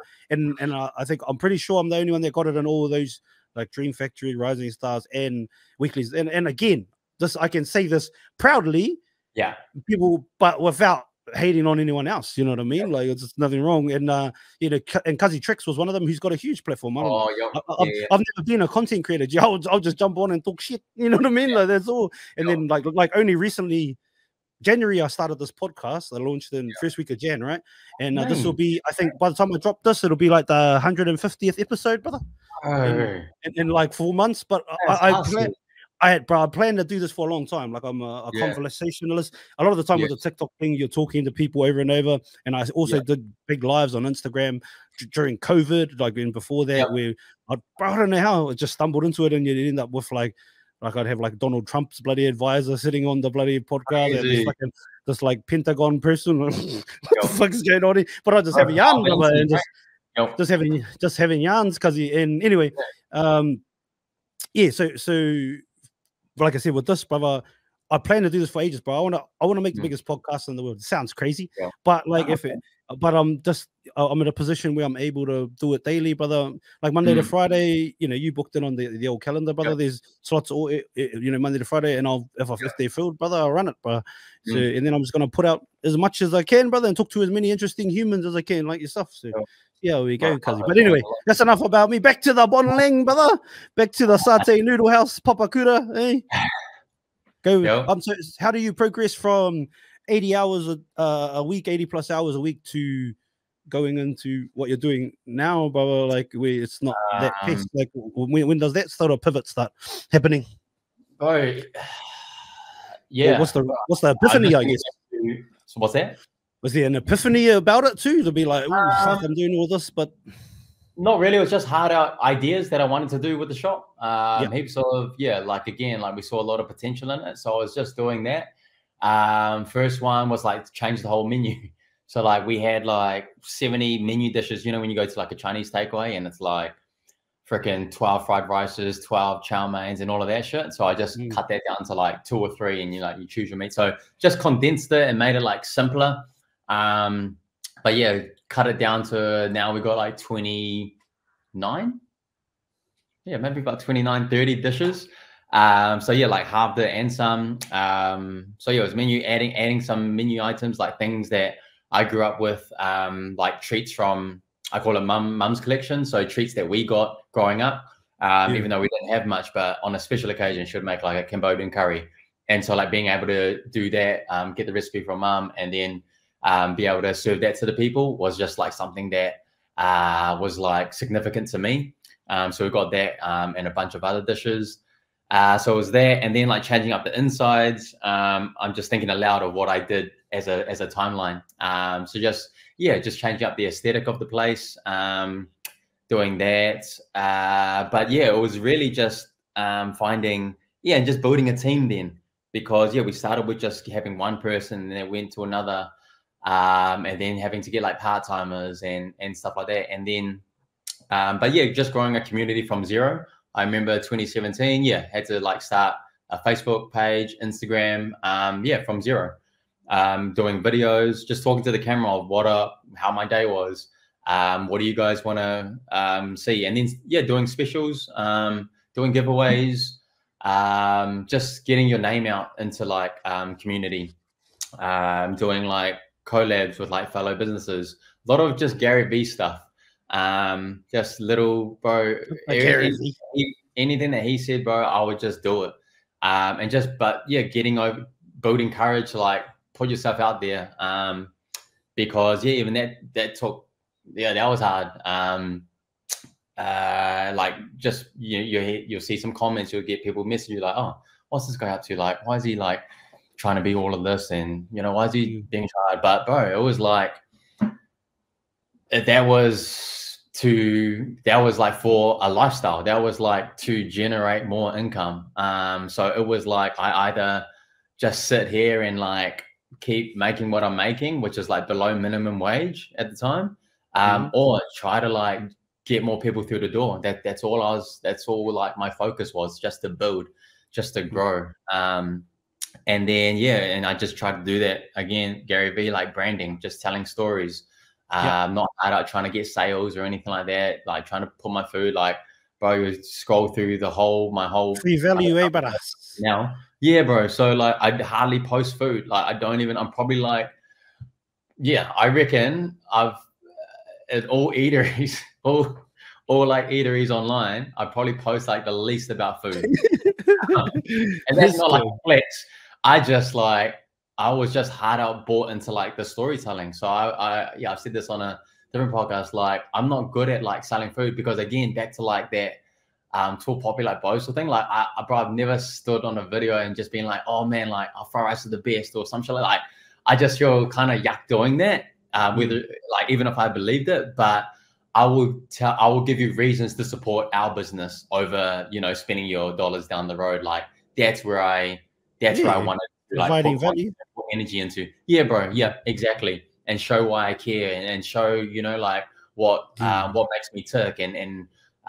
think I'm pretty sure I'm the only one that got it in all of those, like Dream Factory, Rising Stars, and Weeklies, and again, this I can say this proudly, people, but without hating on anyone else, you know what I mean? Like, it's nothing wrong. And you know, and Cuzzy Tricks was one of them who's got a huge platform. I've never been a content creator. I'll just jump on and talk shit, you know what I mean? Like, that's all. And then like only recently, January, I started this podcast. I launched in first week of Jan, right? And this will be, I think by the time I drop this, it'll be like the 150th episode, brother. In like 4 months. But I planned to do this for a long time. Like, I'm a conversationalist. A lot of the time with the TikTok thing, you're talking to people over and over. And I also did big lives on Instagram during COVID, like before that, where I don't know how I just stumbled into it, and you'd end up with like I'd have like Donald Trump's bloody advisor sitting on the bloody podcast, this like Pentagon person. What the fuck's going on here? But I just have a yarn, and just having yarns, because and anyway, so. Like I said, with this, brother, I plan to do this for ages, bro. I want to make the biggest podcast in the world. It sounds crazy, but like I'm in a position where I'm able to do it daily, brother. Like Monday to Friday, you know, you booked in on the old calendar, brother. There's slots all, you know, Monday to Friday, and if they're filled, brother, I'll run it, bro. So and then I'm just gonna put out as much as I can, brother, and talk to as many interesting humans as I can, like yourself. So. Yeah, we go, Cuzzy. But anyway, that's enough about me. Back to the Bun Leng, brother. Back to the Satay Noodle House, Papakura. Eh? Go. So how do you progress from 80 hours a week, 80 plus hours a week, to going into what you're doing now, brother? Like, where it's not that pace. Like, when does that sort of pivot start happening? Oh, yeah. Well, what's the epiphany, I guess? So what's that? Was there an epiphany about it too, to be like, oh, fuck, I'm doing all this? But not really. It was just hard out ideas that I wanted to do with the shop. Heaps of, like, again, like we saw a lot of potential in it. So I was just doing that. First one was like change the whole menu. So like we had like 70 menu dishes, you know, when you go to like a Chinese takeaway, and it's like freaking 12 fried rices, 12 chow meins, and all of that shit. So I just cut that down to like 2 or 3, and you choose your meat. So just condensed it and made it like simpler. But yeah, cut it down to now we got like 29. Yeah, maybe about 29, 30 dishes. So yeah, like halved it and some. So yeah, it was menu adding some menu items, like things that I grew up with, like treats from, I call it mum's collection. So treats that we got growing up, even though we didn't have much, but on a special occasion should make like a Cambodian curry. And so like being able to do that, get the recipe from mum, and then be able to serve that to the people was just like something that was like significant to me. So we got that and a bunch of other dishes. So it was there, and then like changing up the insides. I'm just thinking aloud of what I did as a timeline. So just changing up the aesthetic of the place, doing that. But yeah, it was really just finding and just building a team then, because we started with just having one person, and then it went to another. And then having to get like part-timers and stuff like that. And then, but yeah, just growing a community from zero. I remember 2017, had to like start a Facebook page, Instagram, from zero. Doing videos, just talking to the camera of how my day was. What do you guys want to see? And then, doing specials, doing giveaways, just getting your name out into like community, doing like collabs with like fellow businesses, a lot of just Gary V stuff, just little, bro, anything that he said, bro, I would just do it, and just, but getting over, building courage to like put yourself out there, because even that took, that was hard. Like just you'll see some comments, you'll get people messaging you like, oh, what's this guy up to? Like, why is he like trying to be all of this? And why is he being tried? But bro, it was like that was like for a lifestyle. That was like to generate more income. So it was like I either just sit here and like keep making what I'm making, which is like below minimum wage at the time, or try to like get more people through the door. That's all like my focus was, just to build, just to grow. And then and I just tried to do that again, Gary V, like branding, just telling stories. Not out trying to get sales or anything like that, like trying to put my food, like, bro, you scroll through my whole free value, brother. Now, bro. So like I hardly post food. Like I'm probably like, I reckon I've at all eateries, all like eateries online, I probably post like the least about food. And that's not like a flex. I was just hard out bought into like the storytelling. So I've said this on a different podcast. Like, I'm not good at like selling food, because again, back to like that too popular like boastful thing. Like I've never stood on a video and just been like, oh man, like our fried rice is the best or some shit like that. I just feel kind of yuck doing that. Whether like, even if I believed it, but I will give you reasons to support our business over, spending your dollars down the road. Like that's where I wanted to like put energy into. Yeah, bro. Yeah, exactly. And show why I care, and show, like what makes me tick, and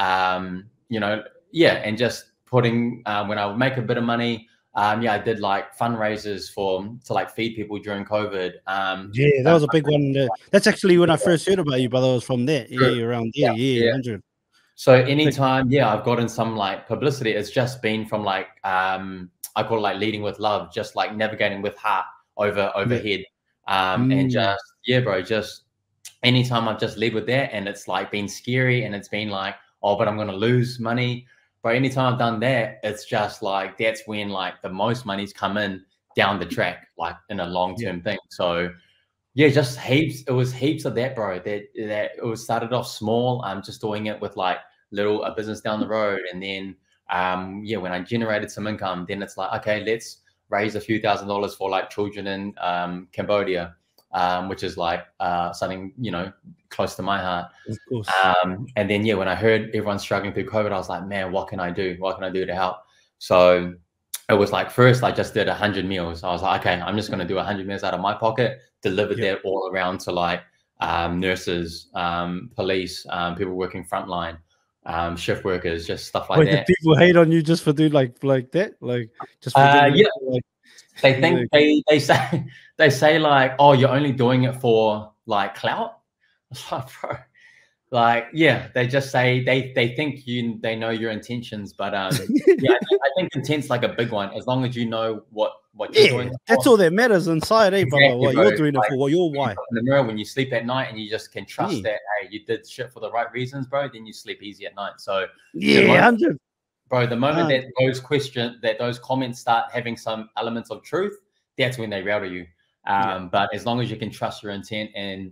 and just putting, when I would make a bit of money, I did like fundraisers to like feed people during COVID. That was a big one. That's actually when I first heard about you, brother. I was from there. Around there. 100. So anytime, I've gotten some like publicity, it's just been from like, I call it like leading with love, just like navigating with heart overhead. And just, bro, just anytime I've just led with that, and it's like been scary, and it's been like, oh, but I'm going to lose money. But anytime I've done that, it's just like, that's when like the most money's come in down the track, like in a long-term thing. So just heaps. It was heaps of that, bro. That it was started off small. I'm just doing it with like a business down the road. And then, when I generated some income, then it's like, okay, let's raise a few $1,000s for like children in Cambodia, which is like something, close to my heart. Of course. And then, when I heard everyone struggling through COVID, I was like, man, what can I do? What can I do to help? So it was like, first I just did 100 meals. I was like, okay, I'm just going to do 100 meals out of my pocket, delivered that all around to like nurses, police, people working frontline, shift workers, just stuff like that. Did people hate on you just for doing like that? Like just for doing like, they think they say like, oh, you're only doing it for like clout. Like, bro, like, they just say they think they know your intentions, but I think intent's like a big one. As long as you know what you're doing, that's all that matters inside, brother. What you're doing it for, what your why. In the mirror when you sleep at night, and you just can trust that, hey, you did shit for the right reasons, bro. Then you sleep easy at night. So bro, the moment that those comments start having some elements of truth, that's when they router you. But as long as you can trust your intent, and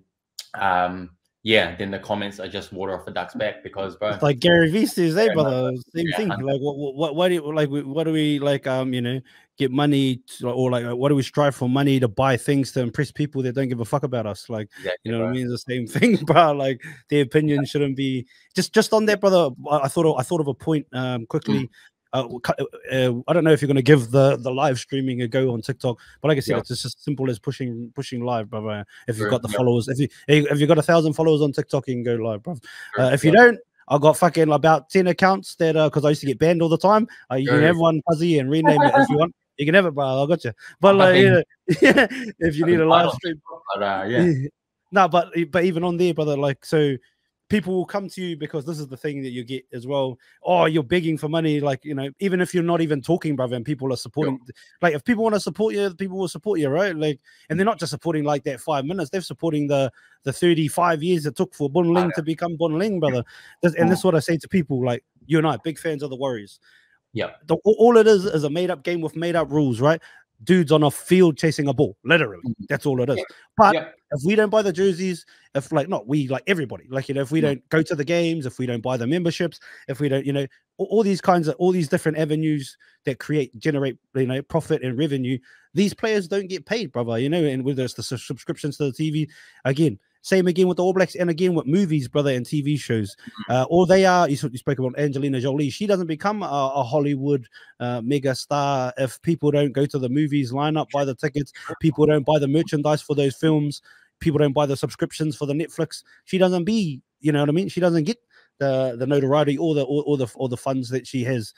then the comments are just water off the duck's back, because, bro, it's like Gary Vee says, brother, same thing. Like, what do we like, get money to, or like, what do we strive for money to buy things to impress people that don't give a fuck about us? Like, what I mean? The same thing, bro. Like, their opinion shouldn't be just on that, brother. I thought of a point quickly. I don't know if you're going to give the live streaming a go on TikTok, but like I said, it's just as simple as pushing live, brother. If you've got the followers, if you got 1,000 followers on TikTok, you can go live, bro. If you don't, I've got fucking about 10 accounts that because I used to get banned all the time. You can have one fuzzy and rename it if you want. You can have it, bro. I got you. But like, if you need a live stream, but even on there, brother, like, so people will come to you because this is the thing that you get as well. Oh, you're begging for money, like, even if you're not even talking, brother, and people are supporting. Like, if people want to support you, people will support you, right? Like, and they're not just supporting like that 5 minutes; they're supporting the 35 years it took for Bun Leng to become Bun Leng, brother. And this is what I say to people, like you and I, big fans of the Warriors. Yeah, all it is a made-up game with made-up rules, right? dudes on a field chasing a ball. Literally, that's all it is. But if we don't buy the jerseys, if like not we, like everybody, like, you know, if we don't go to the games, if we don't buy the memberships, if we don't, you know, all these different avenues that generate, you know, profit and revenue, these players don't get paid, brother, you know. And whether it's the subscriptions to the TV, again, same again with the All Blacks, and again with movies, brother, and TV shows. Or they are, you spoke about Angelina Jolie. She doesn't become a Hollywood mega star if people don't go to the movies, line up, buy the tickets, people don't buy the merchandise for those films, people don't buy the subscriptions for the Netflix. She doesn't be, you know what I mean? She doesn't get the notoriety or the funds that she has.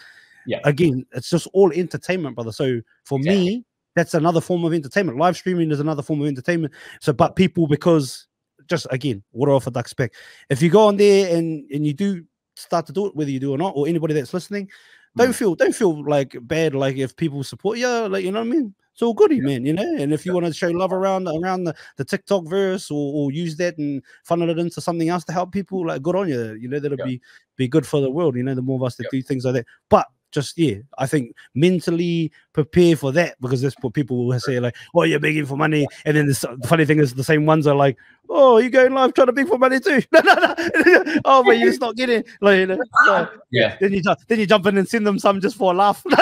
Again, it's just all entertainment, brother. So for me, that's another form of entertainment. Live streaming is another form of entertainment. So, but people, because just again, water off a duck's back. If you go on there and you do start to do it, whether you do or not, or anybody that's listening, don't feel like bad, like if people support you, like, you know what I mean? It's all goody, man, you know. And if you want to show love around the TikTok verse, or use that and funnel it into something else to help people, like, good on you. You know, that'll be good for the world. You know, the more of us that do things like that. But just, I think mentally prepare for that, because that's what people will say, like, oh, you're begging for money. And then the funny thing is, the same ones are like, oh, you going live trying to beg for money too? No. Oh, but you're just not getting, like, you know. So, then you jump in and send them some just for a laugh. No.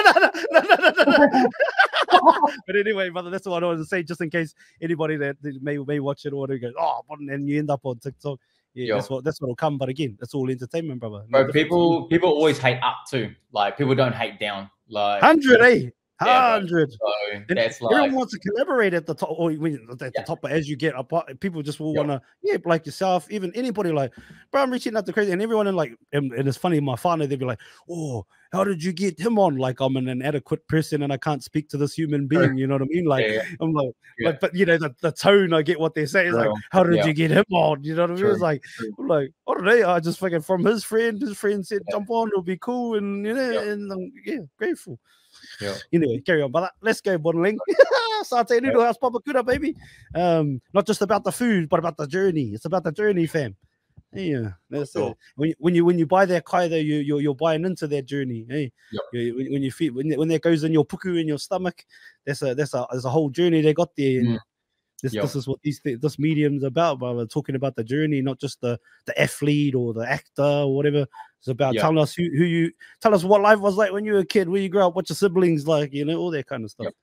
But anyway, brother, that's what I wanted to say, just in case anybody that may watch it or whatever goes, oh, and you end up on TikTok. That's what'll come. But again, that's all entertainment, brother. Bro, people always hate up too. Like, people don't hate down. Like 100, 100. So that's like, everyone wants to collaborate at the top, or at the top. But as you get up, people just will want to, like yourself, even anybody, like, bro, I'm reaching out to crazy, and everyone, and it's funny, my father, they'd be like, oh, how did you get him on? Like, I'm an inadequate person and I can't speak to this human being, you know what I mean? Like, I'm like, but you know, the tone, I get what they're saying. It's like, how did you get him on? You know what I mean? It's like, I'm like, I don't know. I just fucking from his friend said, jump on, it'll be cool. And, you know, and I'm grateful. Anyway, carry on, brother. Let's go, Bun Leng. Satay Noodle House, Papakura, baby. Not just about the food, but about the journey. It's about the journey, fam. Yeah, that's it. When you buy their kai, though, you're buying into their journey. Hey, when you feel when that goes in your puku, in your stomach, there's a whole journey they got there. And this is what this medium's about, brother. Talking about the journey, not just the athlete or the actor or whatever. It's about telling us tell us what life was like when you were a kid, where you grew up, what your siblings like, you know, all that kind of stuff.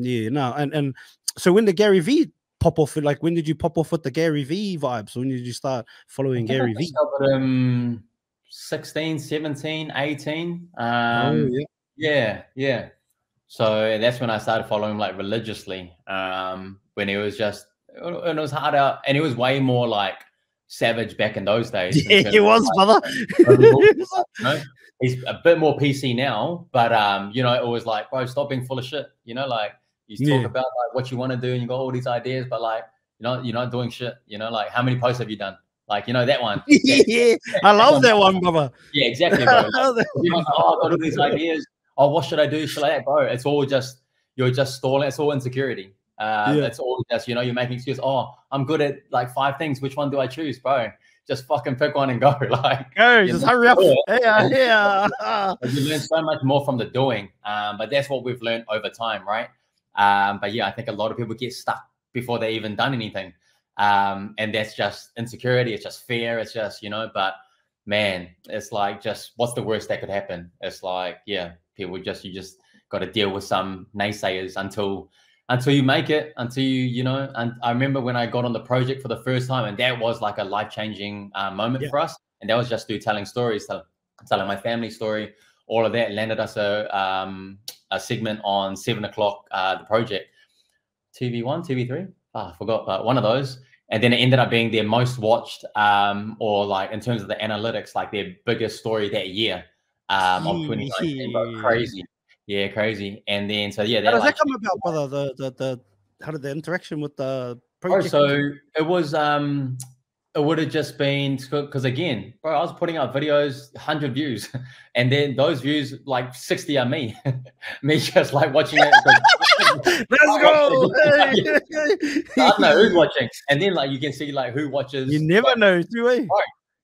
No, and so when the Gary V pop off, like, when did you pop off with the Gary V vibes? When did you start following Gary V? 16, 17, 18. So that's when I started following him, like, religiously. When it was harder, and it was way more like savage back in those days. Yeah, he was, brother. You know? He's a bit more PC now, but you know, it was like, bro, stop being full of shit. You know, like, you talk about like what you want to do, and you got all these ideas, but like, you're not doing shit. You know, like, how many posts have you done? Like, you know, that one. I love that one, brother. Yeah, exactly, bro. Like, you're like, oh, I got all these ideas. Oh, what should I do? Shit like that, bro. It's all just, you're just stalling. It's all insecurity. It's all just, you know, you're making excuses. Oh, I'm good at like 5 things. Which one do I choose, bro? Just fucking pick one and go. Like, just hurry up. Yeah. You learn so much more from the doing. But that's what we've learned over time, right? But yeah, I think a lot of people get stuck before they even done anything. And that's just insecurity. It's just fear. It's just, you know, but man, it's like, just what's the worst that could happen? It's like, you just got to deal with some naysayers until you make it, until you know. And I remember when I got on the project for the first time, and that was like a life-changing moment for us. And that was just through telling stories, telling my family story. All of that landed us a segment on 7 o'clock, the project. TV1, TV3? I forgot, but one of those. And then it ended up being their most watched, or like in terms of the analytics, like their biggest story that year of 2019. But crazy. Yeah, crazy. And then, so yeah. How does that come about, brother? How did the interaction with the project? So it was, it would have just been, because again, bro, I was putting out videos, 100 views, and then those views, like 60 are me. Me just like watching it. Let's go. I don't know who's watching. And then like you can see like who watches. You never know, do we?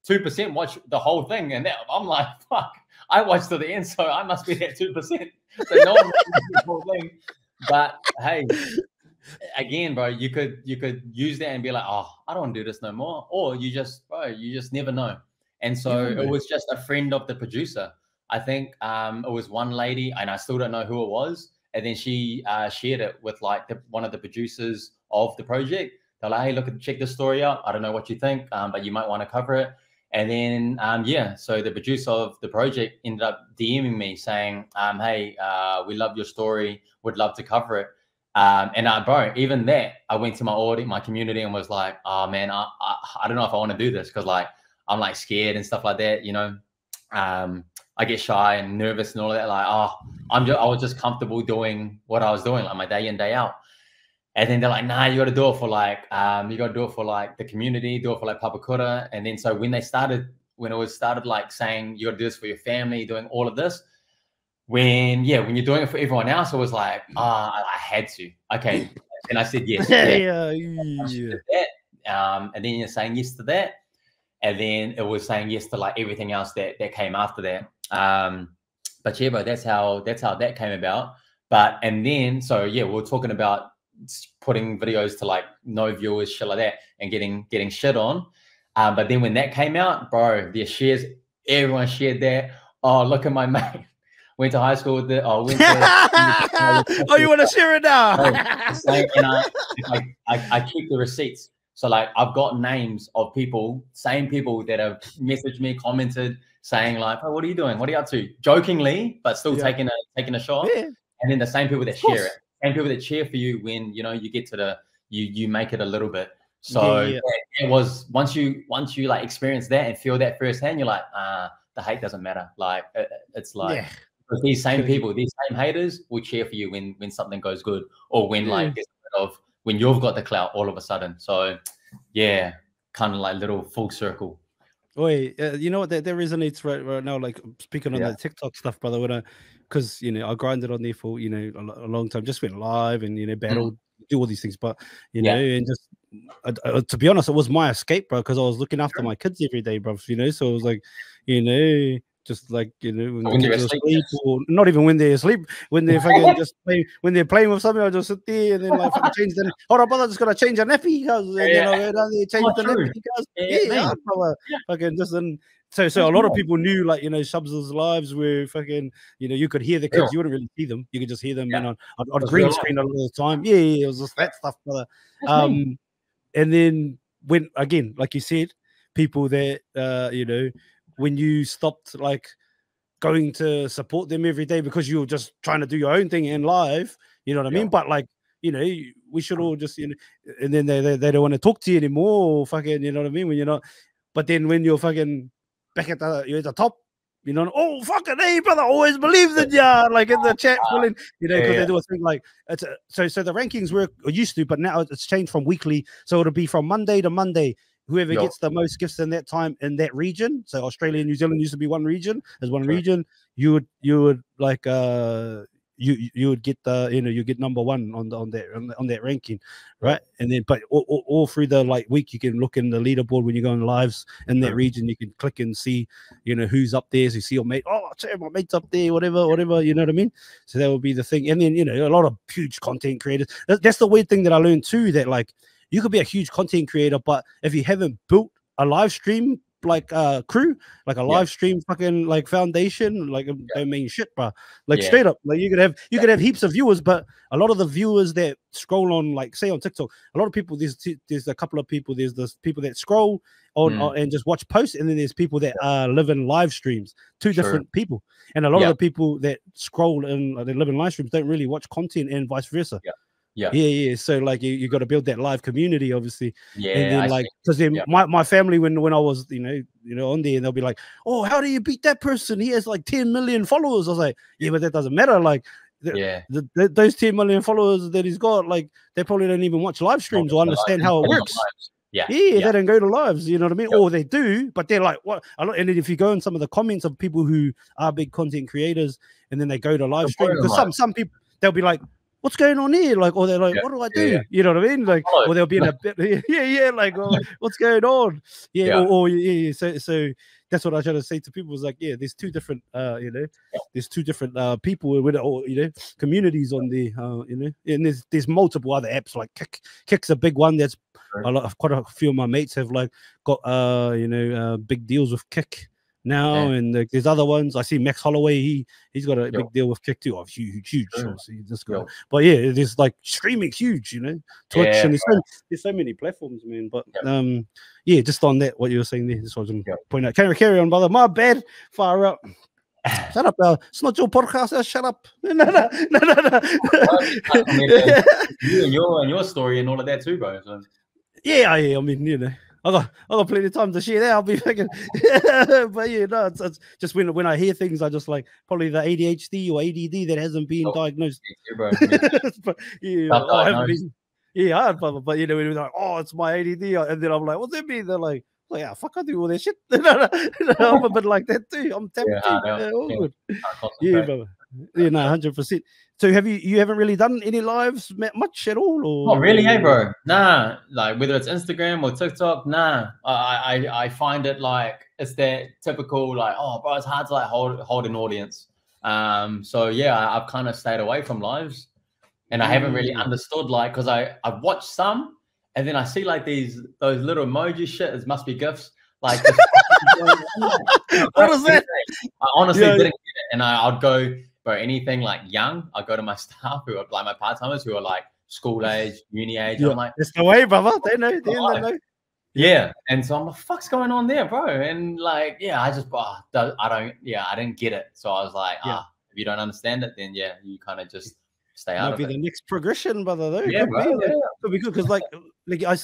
2% watch the whole thing, and I'm like, fuck, I watched to the end, so I must be that 2%. So no one watches the whole thing. But hey, again, bro, you could use that and be like, oh, I don't want to do this no more, or you just never know. And so it was just a friend of the producer. I think it was one lady, and I still don't know who it was. And then she shared it with like one of the producers of the project. They're like, hey, look, check this story out. I don't know what you think, but you might want to cover it. And then, so the producer of the project ended up DMing me saying, hey, we love your story. Would love to cover it. And bro, even that, I went to my audience, my community, and was like, oh man, I don't know if I want to do this, because like I'm like scared and stuff like that, you know. I get shy and nervous and all of that. Like, oh, I was just comfortable doing what I was doing, like my day in, day out. And then they're like, nah, you got to do it for like, the community, do it for like Papakura. And then so when it started like saying you got to do this for your family, doing all of this, when you're doing it for everyone else, it was like, I had to. Okay. And I said yes. And then you're saying yes to that. And then it was saying yes to like everything else that came after that. But yeah, bro, that's how that came about. And then we're talking about putting videos to like no viewers, shit like that, and getting shit on. But then when that came out, bro, the shares, everyone shared that. Oh, look at my mate. Went to high school with it. Oh, you want to share it now? And I keep the receipts. So like I've got names of people, same people that have messaged me, commented, saying like, "Oh, what are you doing? What are you up to?" Jokingly, but still taking a shot. Yeah. And then the same people that share it, same people that cheer for you when you get to you make it a little bit. So it was once you like experience that and feel that firsthand, you're like, the hate doesn't matter. Like it's like these same people, these same haters will cheer for you when something goes good, or when like there's a bit of when you've got the clout all of a sudden. So yeah, kind of like little full circle. Wait, you know what? That resonates right now. Like speaking on the TikTok stuff, brother. Because I grinded on there for a long time. Just went live and battled, do all these things. But and just to be honest, it was my escape, bro. Because I was looking after my kids every day, bro. So it was like just like when they're asleep, or not even when they're asleep, when they're fucking just when they're playing with something, I just sit there and then like change the hold on, brother, just gotta change a nappy, because change the nappy, because fucking just then. So a lot of people knew like Shubs' lives were fucking you could hear the kids, you wouldn't really see them, you could just hear them on green screen a lot of the time. It was just that stuff, brother. And then when again, like you said, people that when you stopped like going to support them every day because you were just trying to do your own thing in live, you know what I mean? But like, we should all just, and then they don't want to talk to you anymore, or fucking, you know what I mean? When you're not, but then when you're fucking back you're at the top, oh, fucking hey, brother, always believed in ya, like in the chat, because they do a thing like, so the rankings were used to, but now it's changed from weekly. So it'll be from Monday to Monday. Whoever gets the most gifts in that time in that region. So Australia and New Zealand used to be one region. As one region, you would like you would get the you get number one on that ranking, right? And then but all through the like week, you can look in the leaderboard when you go on lives in that region. You can click and see who's up there. So you see your mate. Oh, my mate's up there. Whatever. You know what I mean? So that would be the thing. And then a lot of huge content creators. That's the weird thing that I learned too. That like. You could be a huge content creator, but if you haven't built a live stream like crew, like a live stream fucking like foundation, like don't mean shit, bro. Like straight up, like you could have heaps of viewers, but a lot of the viewers that scroll on, like say on TikTok, a lot of people there's a couple of people. There's the people that scroll on and just watch posts, and then there's people that live in live streams. Two different people, and a lot of the people that scroll and they live in live streams don't really watch content, and vice versa. Yeah. So like you got to build that live community, obviously. And then like because then my family when I was on there, and they'll be like, oh, how do you beat that person? He has like 10 million followers. I was like, but that doesn't matter. Like those 10 million followers that he's got, like they probably don't even watch live streams or understand how it works. They don't go to lives, you know what I mean? Or they do, but they're like, what? And then if you go in some of the comments of people who are big content creators, and then they go to live stream, because some people they'll be like, what's going on here? Like, or they're like, what do I do? You know what I mean? Like, or they'll be in a bit, like, oh, what's going on? So that's what I try to say to people is like, there's two different, there's two different people with, or communities on the, and there's multiple other apps like Kick's a big one. That's quite a few of my mates have like got big deals with Kick now, and there's other ones. I see Max Holloway, he's got a big deal with Kick too. Huge. But there's like streaming huge, Twitch, and there's so many platforms, man. But just on that, what you were saying there, just want to point out. Carry on, brother. My bad. Fire up. Shut up, it's not your podcast. Shut up. No. I mean, you and your story and all of that too, bro. So. Yeah. I mean, I got plenty of time to share that. I'll be thinking, but it's just when I hear things, I just like probably the ADHD or ADD that hasn't been diagnosed. But, I haven't been. Yeah, but when they're like, oh, it's my ADD, and then I'm like, what's that mean? They're like, yeah, fuck, I do all that shit. I'm a bit like that too. I'm tapped all good. Brother. 100%. So you haven't really done any lives much at all, or not really, bro? Nah, like whether it's Instagram or TikTok, nah. I find it like it's that typical like, oh, bro, it's hard to like hold an audience. So I've kind of stayed away from lives, and I haven't really understood like because I've watched some, and then I see like those little emoji shit. It must be gifs. Like, what is that? I honestly didn't get it, and I'd go. But anything like young, I go to my staff who are like my part-timers who are like school age, uni age. I'm like, it's the way, brother. They know. They know. Yeah. And so I'm like, fuck's going on there, bro? And like, I just, I didn't get it. So I was like, if you don't understand it, then you kind of just stay out of it. Might be the next progression, brother. Though. Yeah, bro. Could be good because like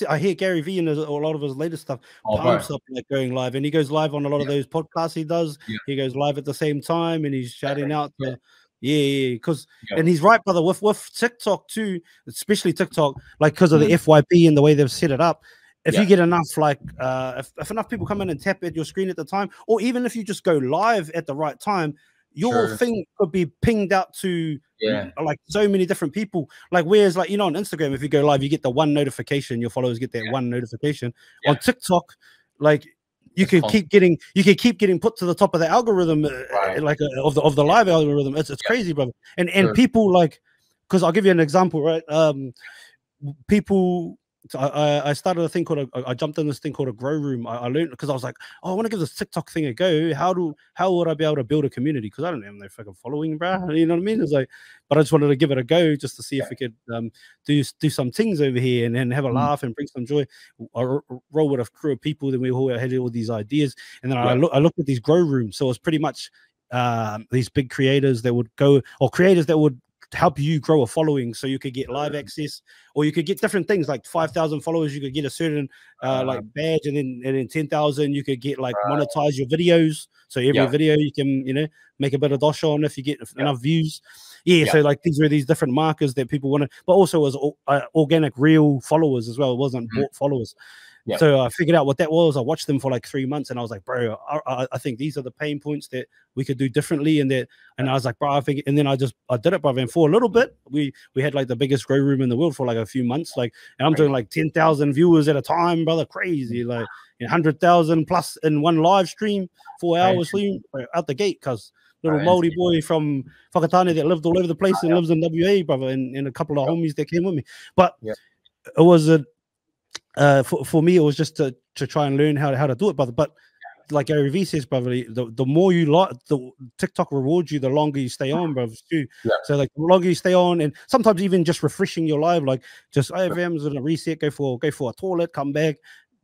I hear Gary Vee and a lot of his latest stuff pumps up like going live, and he goes live on a lot of those podcasts he does. He goes live at the same time, and he's shouting out to because and he's right, brother. With TikTok too, especially TikTok, like because of the FYP and the way they've set it up. If you get enough, like if enough people come in and tap at your screen at the time, or even if you just go live at the right time, your thing could be pinged out to like so many different people. Like whereas like on Instagram, if you go live, you get the one notification, your followers get that one notification. On TikTok, like you can keep getting put to the top of the algorithm, like of the live algorithm. It's crazy, brother. And people like, because I'll give you an example, right? People. So I started a thing called I jumped in this thing called a grow room. I learned because I was like, oh, I want to give this TikTok thing a go. How would I be able to build a community? Because I don't have no fucking following, bro. You know what I mean? It's like, but I just wanted to give it a go just to see if we could do some things over here and have a laugh and bring some joy. I roll with a crew of people. Then we all had all these ideas, and then I looked at these grow rooms. So it was pretty much these big creators that would go, or creators that would help you grow a following, so you could get live access, or you could get different things like 5,000 followers. You could get a certain like badge, and then 10,000 you could get like monetize your videos. So every video you can make a bit of dosh on if you get enough views. So like these were these different markers that people wanted, but also as organic real followers as well. It wasn't bought followers. So I figured out what that was. I watched them for like 3 months, and I was like, bro, I think these are the pain points that we could do differently. And I was like, bro, I think, and then I did it, brother. And for a little bit, we had like the biggest grow room in the world for like a few months. Like, and I'm doing like 10,000 viewers at a time, brother. Crazy, like 100,000 plus in one live stream, 4 hours stream out the gate, because little Māori boy from Whakatane that lived all over the place and lives in WA, brother, and a couple of homies that came with me. But it was for me, it was just to try and learn how to do it, brother. But like Gary Vee says, brother, the more you like, the TikTok rewards you, the longer you stay on, brother. Too. So like the longer you stay on, and sometimes even just refreshing your live, like just everyone's gonna reset, go for a toilet, come back,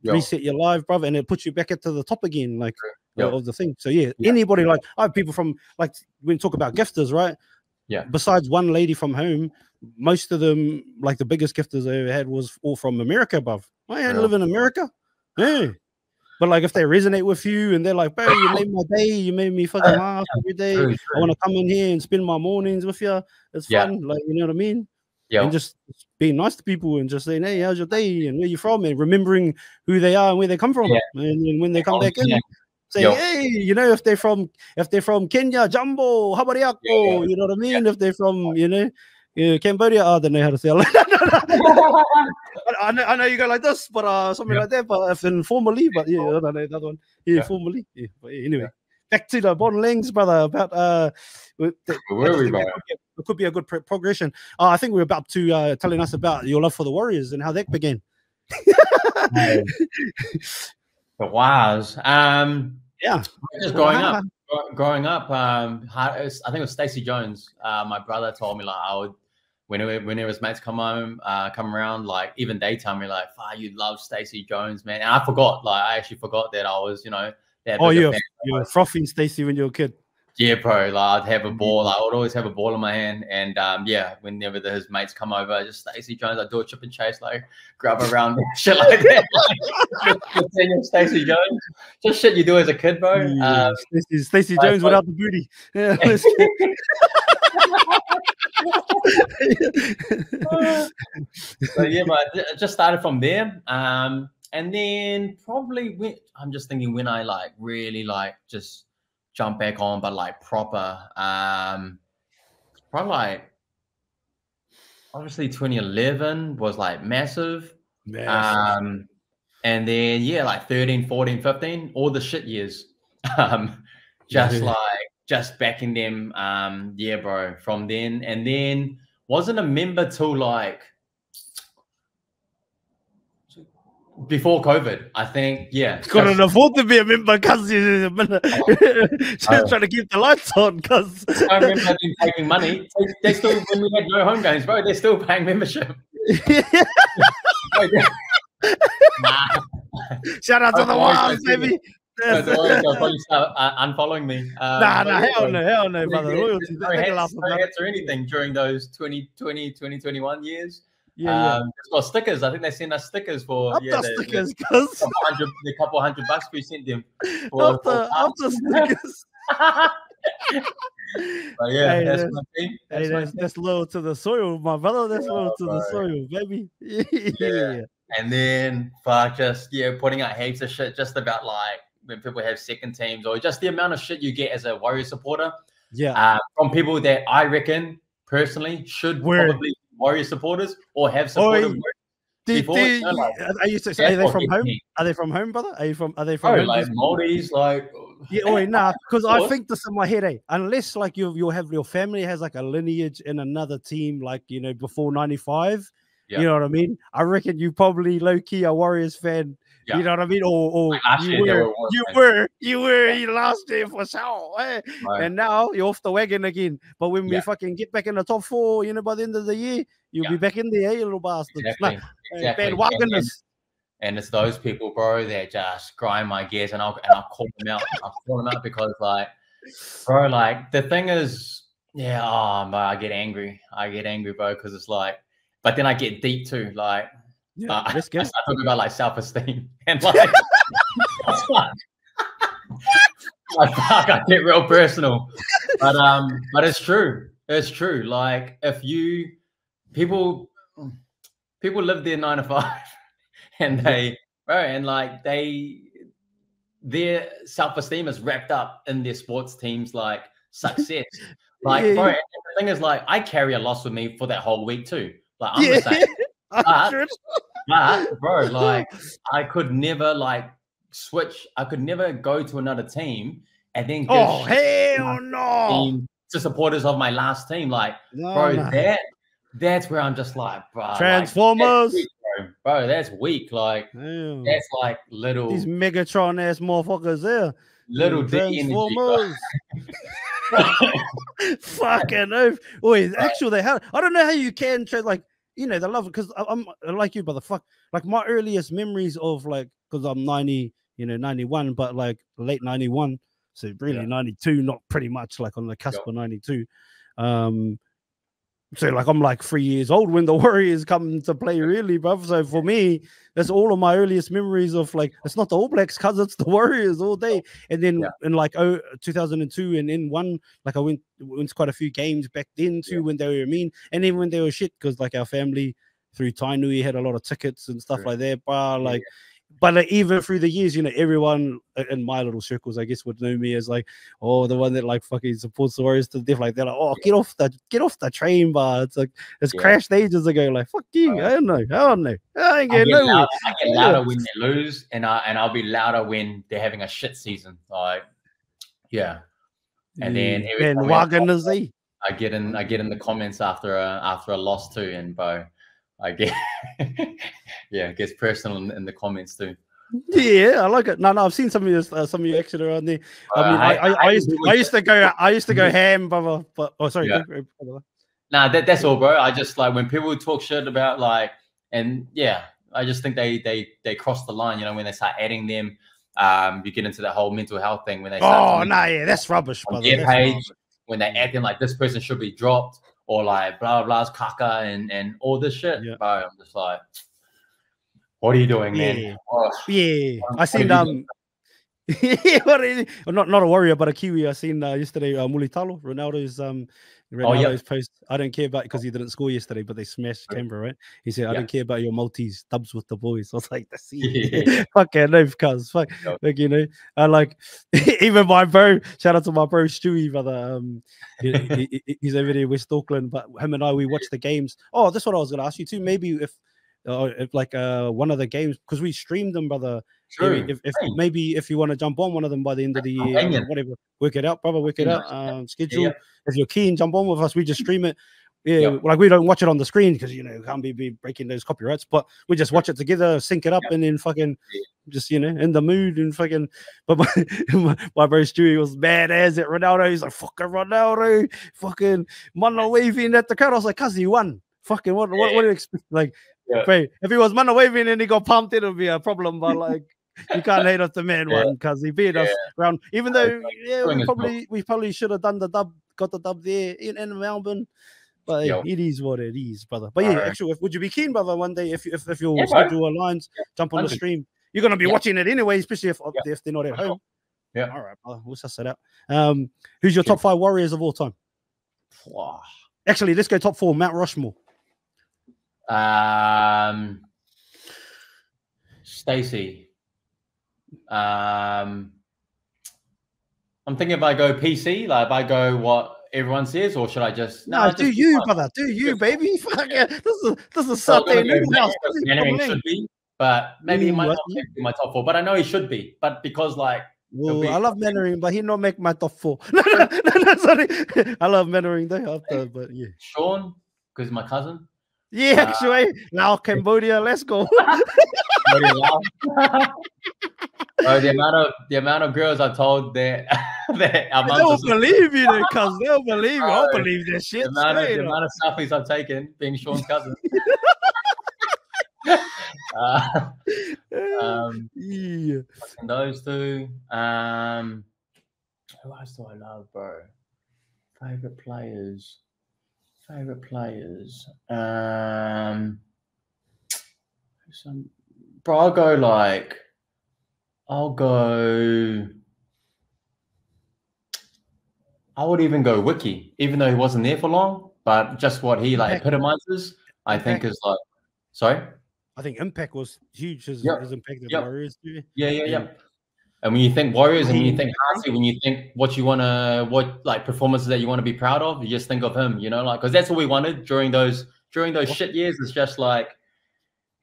reset your live, brother, and it puts you back into the top again, like of the thing. So anybody, like I have people from, like when we talk about gifters, right? Besides one lady from home, most of them, like the biggest gifters I ever had, was all from America, bruv. I ain't live in America. But like if they resonate with you and they're like, bro, you made my day, you made me fucking laugh every day. I want to come in here and spend my mornings with you. It's fun, like, you know what I mean? And just being nice to people and just saying, hey, how's your day and where you from, and remembering who they are and where they come from. And then when they come back in, say, hey, if they're from Kenya, Jumbo, Habariako, you know what I mean? If they're from, Yeah, Cambodia. I don't know how to say it. I know you go like this, but something like that. But if informally, but yeah, I don't know that one. Yeah, formally. Yeah, but yeah, anyway. Back to the Bun Lengs, brother. About I just think it could be a good progression. I think we're about to telling us about your love for the Warriors and how that began. The Wires. Yeah, just growing up. I think it was Stacey Jones. My brother told me like I would when his mates come around, like even they tell me like, "Ah, you love Stacey Jones, man." And I forgot, like I actually forgot that I was, you're frothing Stacey when you were a kid. Yeah, bro. Like I'd have a ball. I would always have a ball in my hand, and whenever his mates come over, just Stacey Jones, I'd do a chip and chase, like grab around shit like that. Stacey Jones, just shit you do as a kid, bro. Stacey Jones without the booty. Yeah. But it just started from there. And then probably I'm just thinking when I like really like just jump back on, but like proper, probably like obviously 2011 was like massive. And then like 13, 14, 15, all the shit years. Just backing them, bro, from then. And then wasn't a member till like before COVID, I think. Yeah, couldn't afford to be a member because just trying to keep the lights on. Because I remember them taking money. They still, when we had no home games, bro, they're still paying membership. Shout out to the Wilds, baby. They'll probably start unfollowing me. Hell no, brother. Loyalty. No hats or anything during those 2020, 2021 years. It's got stickers. I think they sent us stickers for stickers, cuz a couple $100 we sent them. After stickers. But yeah, that's my thing. That's loyal to the soil, my brother. That's loyal to the soil, baby. Yeah. And then putting out heaps of shit just about like when people have second teams or just the amount of shit you get as a Warrior supporter. Yeah. From people that I reckon personally should probably be Warrior supporters or have supported are they from home? Are they from home, brother? Are they from home? Like Maldives, like because I think this in my head, unless like you'll have your family has like a lineage in another team, like before 95. You know what I mean? I reckon you probably low key a Warriors fan. You know what I mean? Or like you were last year for sure. Eh? Right. And now you're off the wagon again. But when we fucking get back in the top 4, by the end of the year, you'll be back in there, you little bastards. Exactly. And it's those people, bro, that just grind my gears, and I'll call them out. I'll call them out because, like, bro, like the thing is, I get angry. Bro, because it's like. But then I get deep too, like I start talking about like self-esteem and like, I get real personal. But it's true. It's true. Like if people live their 9 to 5 and their self-esteem is wrapped up in their sports teams like success. Like bro, and the thing is like I carry a loss with me for that whole week too. Like I'm the same. But bro, like I could never like switch. I could never go to another team and then give hell no to supporters of my last team. Like that's where I'm just like, bro, Transformers. Like, bro, that's weak. Like that's like little these Megatron ass motherfuckers there. Little Transformers. Fucking oath. Wait, actually, they have. I don't know how you can like they love it because I'm like you, brother. Fuck, like my earliest memories of like because I'm 90, 91, but like late 91, so really 92, not pretty much like on the cusp of 92. So like I'm like 3 years old when the Warriors come to play, really, bro. So for me, that's all of my earliest memories of like it's not the All Blacks because it's the Warriors all day. And then in like 2002 and in one like I went to quite a few games back then too when they were mean and even when they were shit because like our family through Tainui had a lot of tickets and stuff like that. But like but like, even through the years, you know, everyone in my little circles, I guess, would know me as like, oh, the one that like fucking supports the Warriors to death. Like they're like, oh, get off the train, bar. It's like it's crashed ages ago. Like fuck you, I don't know, I ain't getting nowhere. I get louder when they lose, and I'll be louder when they're having a shit season. Like, yeah. And then every comment, I get in the comments after a loss too, and bro, I get yeah, it gets personal in the comments too. Yeah, I like it. No, I've seen some of your action around there. I used to go ham, brother. But oh, sorry. Yeah. Nah, that's all, bro. I just like when people talk shit about like, and yeah, I just think they cross the line. You know, when they start adding them, you get into that whole mental health thing when they start. That's rubbish, brother. Their page, when they add them like this person should be dropped, or like blah blah's caca and all this shit. Yeah. Bro, I'm just like, what are you doing, man? Oh, I seen not a warrior, but a Kiwi. I seen yesterday Mulitalo, Ronaldo's post. I don't care about because he didn't score yesterday, but they smashed Canberra, right? He said, I don't care about your Maltese dubs with the boys. I was like, that's it. Fucking no, cuz fuck, like, you know, I like even my bro. Shout out to my bro Stewie, brother. He's over there in West Auckland, but him and I, we watch the games. Oh, that's what I was gonna ask you too. Maybe if like one of the games, because we streamed them, brother. Maybe if you want to jump on one of them by the end of the year, whatever, work it out, brother. Work it out. Schedule. If you're keen, jump on with us. We just stream it. Like we don't watch it on the screen because you know can't be breaking those copyrights. But we just watch it together, sync it up, and then fucking just in the mood and fucking. But my bro Stewie was mad as at Ronaldo. He's like fucking Ronaldo, fucking Mano waving at the crowd. I was like, cuz he won. Fucking what do you expect? Like. Yeah. If he was man waving and he got pumped, it would be a problem. But like, you can't hate us the man one because he beat us around. Even though, we probably should have done got the dub there in Melbourne. But it is what it is, brother. But actually, would you be keen, brother, one day if your schedule aligns, jump on the stream? You're gonna be watching it anyway, especially if they're not at home. Yeah. All right, brother. We'll suss it out. Who's your top 5 warriors of all time? Wow. Actually, let's go top 4. Mount Rushmore. Stacey. I'm thinking if I go PC, like if I go what everyone says, or should I just do you, brother? Do you, baby? Fuck yeah. This is Satay Noodle House. Mannering should be, but maybe he might not make my top 4. But I know he should be. But because like I love Mannering, but he not make my top 4. No, sorry. I love Mannering though. But yeah. Sean, because he's my cousin. Yeah, actually, now Cambodia, let's go. The amount of girls I've told that they don't believe you, cuz they'll believe you. I don't believe that shit. The amount of selfies I've taken being Sean's cousin. Those two. Who else do I love, bro? Favorite players. Bro, I would even go Wiki, even though he wasn't there for long, but just what he like epitomizes, I think is like, sorry? I think impact was huge, his impact in Warriors. Yeah. And when you think Warriors and when you think Hearty, when you think what performances that you want to be proud of, you just think of him, you know, like, because that's all we wanted during those shit years. It's just like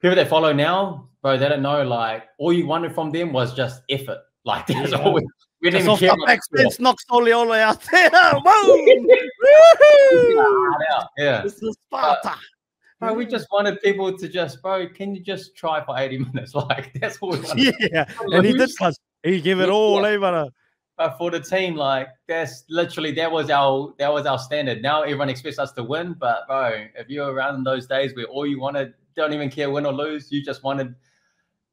people that follow now, bro, they don't know, like, all you wanted from them was just effort. Like, that's all we didn't even care. Expense knocks Ole out there. Yeah. This is Sparta. Bro, we just wanted people to just, bro, can you just try for 80 minutes? Like, that's all we wanted. Yeah, and he did. He gave it all, brother. But for the team, like, that's literally that was our standard. Now everyone expects us to win, but bro, if you're around in those days where all you wanted, don't even care win or lose, you just wanted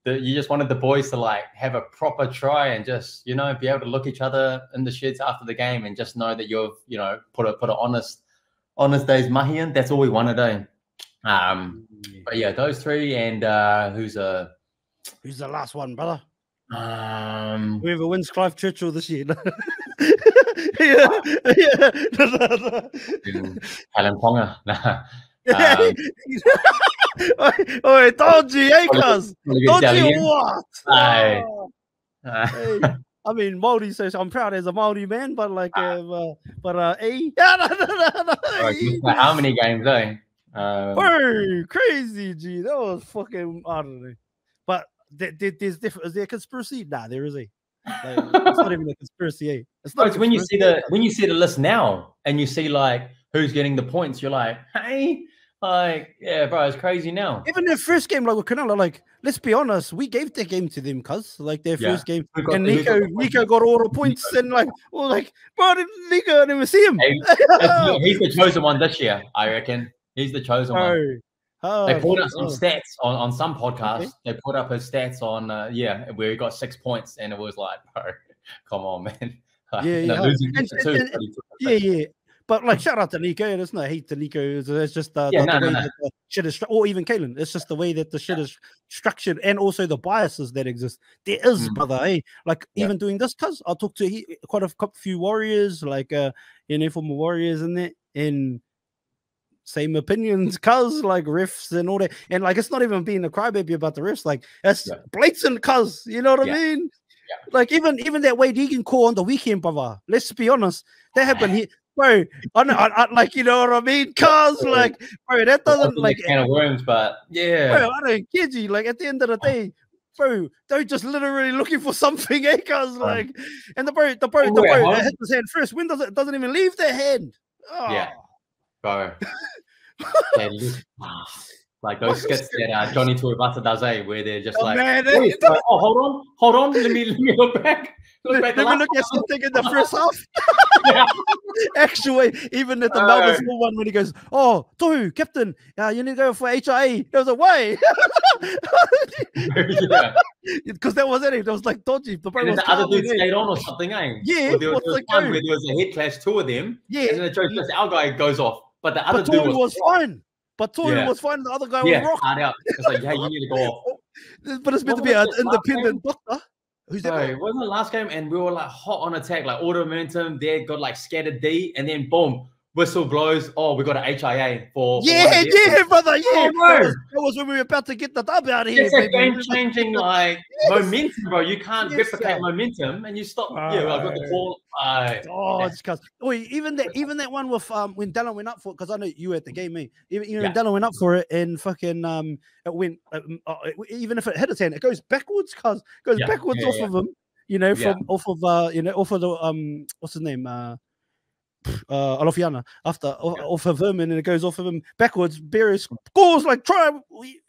the boys to like have a proper try and just, you know, be able to look each other in the sheds after the game and just know that you've, you know, put an honest day's mahi in. That's all we wanted, eh? But yeah, those 3 and who's the last one, brother? Whoever wins Clive Churchill this year. Helen Ponga. Oi, dodgy, cuz. Dodgy what? Aye. Hey, I mean, Maori says I'm proud as a Maori man, but like, Right, how many games, eh? Bro, crazy, G. That was fucking, I don't know. But there's different. Is there a conspiracy? Nah, there is a. Like, it's not even a conspiracy, eh? It's not. It's when you see the list now and you see like who's getting the points, you're like, hey, like, yeah, bro, it's crazy now. Even their first game, like with Canelo, like, let's be honest, we gave the game to them, cuz like their first game, and Nico got all the points, and like, well, like, bro, Nico, I didn't even see him. He's the chosen one this year, I reckon. He's the chosen one. They put up some stats on some podcasts. Okay. They put up his stats on where he got 6 points, and it was like, bro, come on, man. Yeah. But like, shout out to Nico. There's no hate to Nico. It's just the way that the shit is, or even Kalen. It's just the way that the shit is structured, and also the biases that exist. There is, brother. Hey, like even doing this, cuz I talked to quite a few warriors, like former warriors in there, and same opinions, cuz like refs and all that, and like it's not even being a crybaby about the refs. Like it's blatant, cuz you know what I mean. Like even that Wade Egan call on the weekend, brother. Let's be honest, that happened here. Bro, I like, you know what I mean? Cause like, bro, that doesn't like can of worms, but yeah, bro, I don't kid you. Like at the end of the day, bro, they're just literally looking for something, eh? Cause like, and the bro that hit his hand first. When doesn't even leave their hand? Oh. Yeah, bro. Like those skits that Johnny Tuivasa does, where they're just like, man, hold on, let me look back. Let me look at something in the first half. Actually, even at the Melbourne school one, when he goes, "Oh, Tohu, captain, you need to go for HIA." There was a way. Because that was it. It was like dodgy. The other dude stayed on or something, eh? Yeah. There was one where there was a head clash, two of them. Yeah. And then our guy goes off, but the other dude was fine. But Tohu was fine. The other guy was rock. Out. It's like, hey, you need to go off. But it's meant to be an independent doctor. Who's that? It wasn't the last game, and we were like hot on attack, like auto momentum. They got like scattered D, and then boom, whistle blows. Oh, we got an HIA for brother. Yeah, bro. That was when we were about to get the dub out of here. It's a game-changing like momentum, bro. You can't replicate momentum, and you stop. I got the call. It's because even that one with when Dallin went up for, because I know you were at the game, mate. Even when Dallin went up for it, and fucking it went even if it hit his hand, it goes backwards, backwards off of him. You know, off of the what's his name? Alofiana off of him, and it goes off of him backwards. Barry scores like try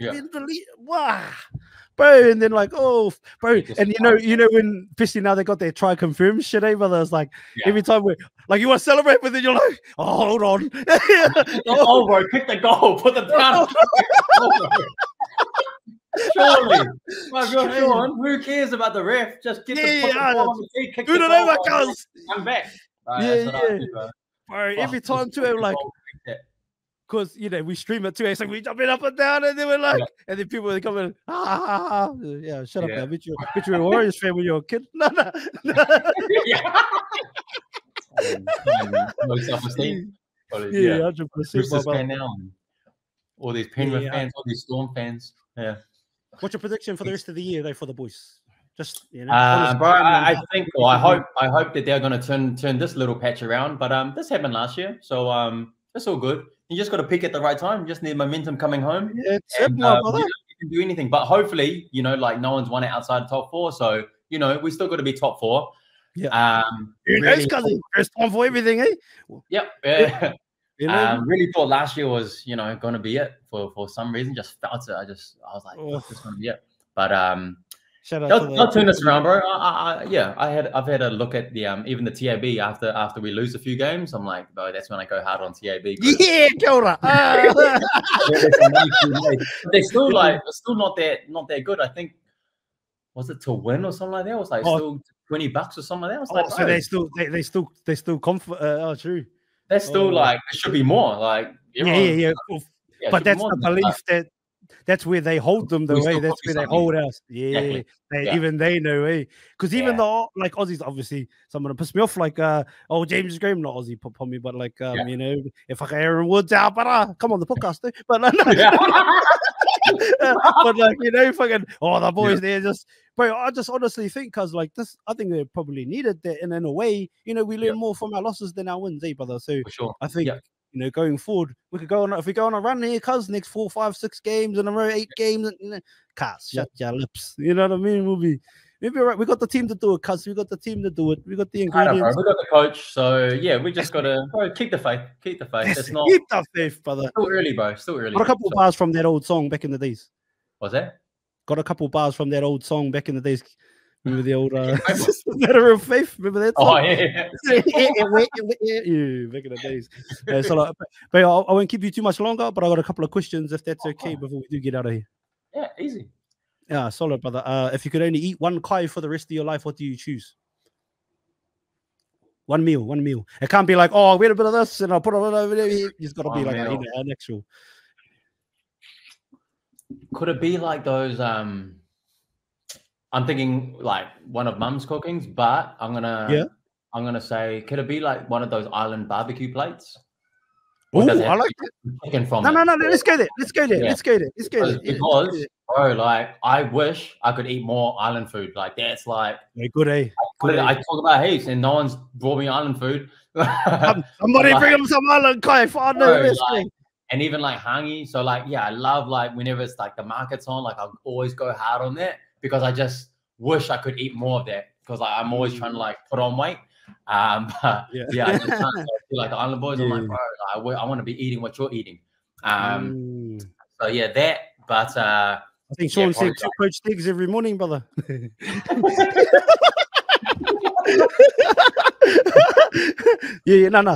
in the lead. Wow. Bro, and then like, oh, bro, and you know when especially now they got their try confirmed shit, brother. It's like every time we like you want to celebrate, but then you're like, oh, hold on. Oh, bro, kick the goal, put them down. Surely, who cares about the ref? Just get the ball on the feet, kick the goal. I'm back. Bro, every time too, like, because we stream it too, so we jumping up and down, and then we're like, and then people are coming, shut up, man. I bet you're a Warriors fan when you're a kid. No. No self-esteem. 100%. Now. All these Penrith fans, all these Storm fans. Yeah. What's your prediction for the rest of the year, though, for the boys? Just bro, I think, or I hope that they're going to turn this little patch around. But this happened last year, so it's all good. You just got to peak at the right time. You just need momentum coming home. Yeah, you can do anything. But hopefully, like no one's won it outside the top four, so we still got to be top four. Yeah. Really, first time for everything, eh? Yep. Yeah. Really thought last year was going to be it for some reason. Just felt it. I was like, this is going to be it. But they'll turn this around, bro. I've had a look at the even the TAB after we lose a few games. I'm like, bro, that's when I go hard on TAB. Yeah, Kora. They're still not that good. I think was it to win or something like that? It was like still $20 or something like that. I was like, so they still confident. True. They're still like it should be more. Like yeah. But that's the belief that that's where they hold them though, eh? That's where they hold us. Yeah, Exactly. even they know, eh? Because even though like Aussies, obviously, someone to piss me off, like James Graham, not Aussie, pop on me, but like you know, if I Aaron Woods out, but come on the podcast, eh? But but like you know, fucking the boys there just. Bro, I just honestly think, cause like this, I think they probably needed that, and in a way, you know, we learn more from our losses than our wins, eh, brother? So For sure. I think you know, going forward, we could go on if we go on a run here, cuz next 4, 5, 6 games in a row, 8 games, and you know, cuz shut your lips. You know what I mean? We'll be right. We got the team to do it, cuz we got the team to do it. We got the ingredients. We got the coach, so yeah, we just gotta keep the faith. Keep the faith. It's not keep the faith, brother. Still early, bro. Still early. Got a couple bars from that old song back in the days. What's that? Got a couple bars from that old song back in the days. Remember the old Matter of Faith? Remember that song? Oh, yeah. Back in the days. So, like, but I won't keep you too much longer, but I got a couple of questions, if that's okay, before we do get out of here. Yeah, easy. Yeah, solid, brother. If you could only eat one kai for the rest of your life, what do you choose? One meal. It can't be like, oh, wait a bit of this, and I'll put it over there. It's got to be like an actual. Could it be like those? I'm thinking like one of Mum's cookings, but I'm gonna say, could it be like one of those island barbecue plates? Oh, I like it. Chicken from no, let's go there. Let's go there. Because, bro, like I wish I could eat more island food. Like that's like good, eh? I talk about heaps, and no one's brought me island food. Somebody bring them some island kai. And even like hangi. So like, yeah, I love like whenever it's like the market's on, like I'll always go hard on that because I just wish I could eat more of that because like, I'm always trying to like put on weight. But I just can't feel like the island boys. I'm like, bro, I want to be eating what you're eating. So yeah, that. But I think Sean said 2 poached eggs every morning, brother.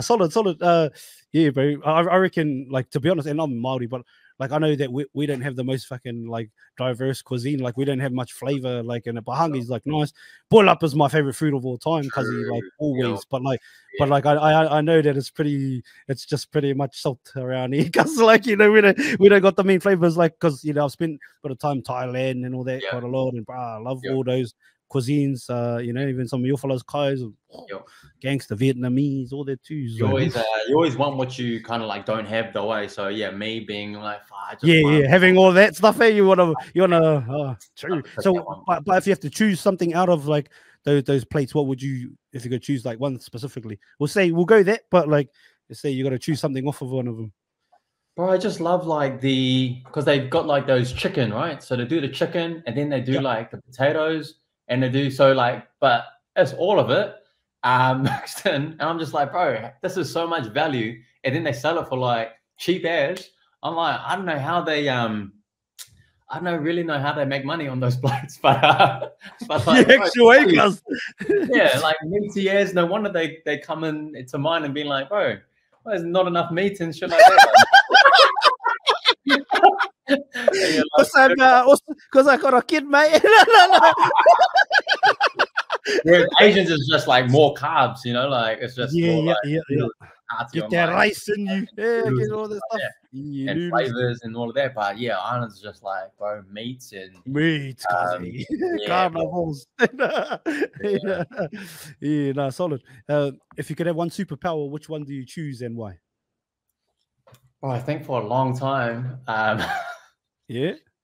Solid. Yeah, bro. I reckon, like, to be honest, and I'm Māori, but like I know that we don't have the most fucking like diverse cuisine. Like we don't have much flavor. Like, and hangi's like nice. Boil up is my favorite food of all time, because like always. But like I know that it's just pretty much salt around here, because like you know we don't got the main flavors, like because you know I've spent a bit of time in Thailand and all that quite a lot, and I love all those cuisines, you know, even some of your fellows kais, gangster Vietnamese, all that too. You always want what you kind of like don't have the way. So yeah, me being like, having all that stuff, you wanna true. So but if you have to choose something out of like those plates, what would you, if you could choose like one specifically? We'll go that, but like let's say you got to choose something off of one of them. Bro, I just love like because they've got like those chicken, right? So they do the chicken and then they do like the potatoes. And they do so like, but it's all of it mixed in. And I'm just like, bro, this is so much value. And then they sell it for like cheap as. I'm like, I don't know how they I don't really know how they make money on those plates, but like, yeah, like meaty as. No wonder they come in to mine and be like, bro, well, there's not enough meat and shit like that. Because I got a kid, mate. Whereas Asians is just like more carbs, you know, like it's just get that rice in you, get all this stuff, and flavors and all of that. But yeah, Ireland's just like bro, meats, carnivals. No, solid. If you could have one superpower, which one do you choose and why? Oh, I think for a long time,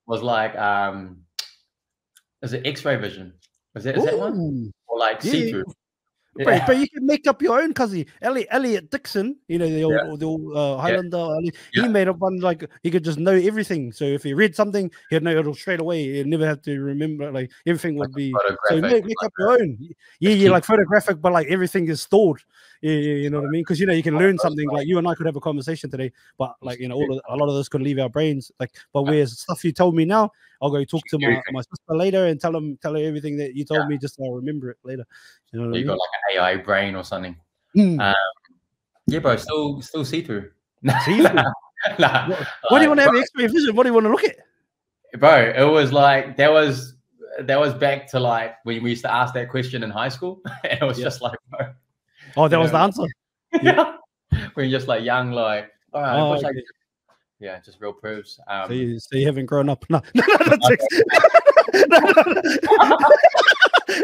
was like is it X-ray vision? Is that one? Or like see-through? But you can make up your own, cuz Elliot Dixon, you know, the old Highlander, he made up one, like he could just know everything. So if he read something, he'd know it straight away. He'd never have to remember, like everything would be. So make up your own. Like photographic, but like everything is stored. You know what I mean? Because you know you can learn something. Like you and I could have a conversation today, but like you know, a lot of this could leave our brains. Like, but whereas stuff you told me now, I'll go talk to my sister later and tell her everything that you told me, just so I'll remember it later. You know what I mean? Got like an AI brain or something. Yeah, bro, still see-through. See-through. What do you want to have X-ray vision? What do you want to look at? Bro, it was like that was back to like when we used to ask that question in high school, and it was just like, bro. Oh, that was the answer. When you're just like young, like, all right, Yeah, just real proofs. So you haven't grown up. No.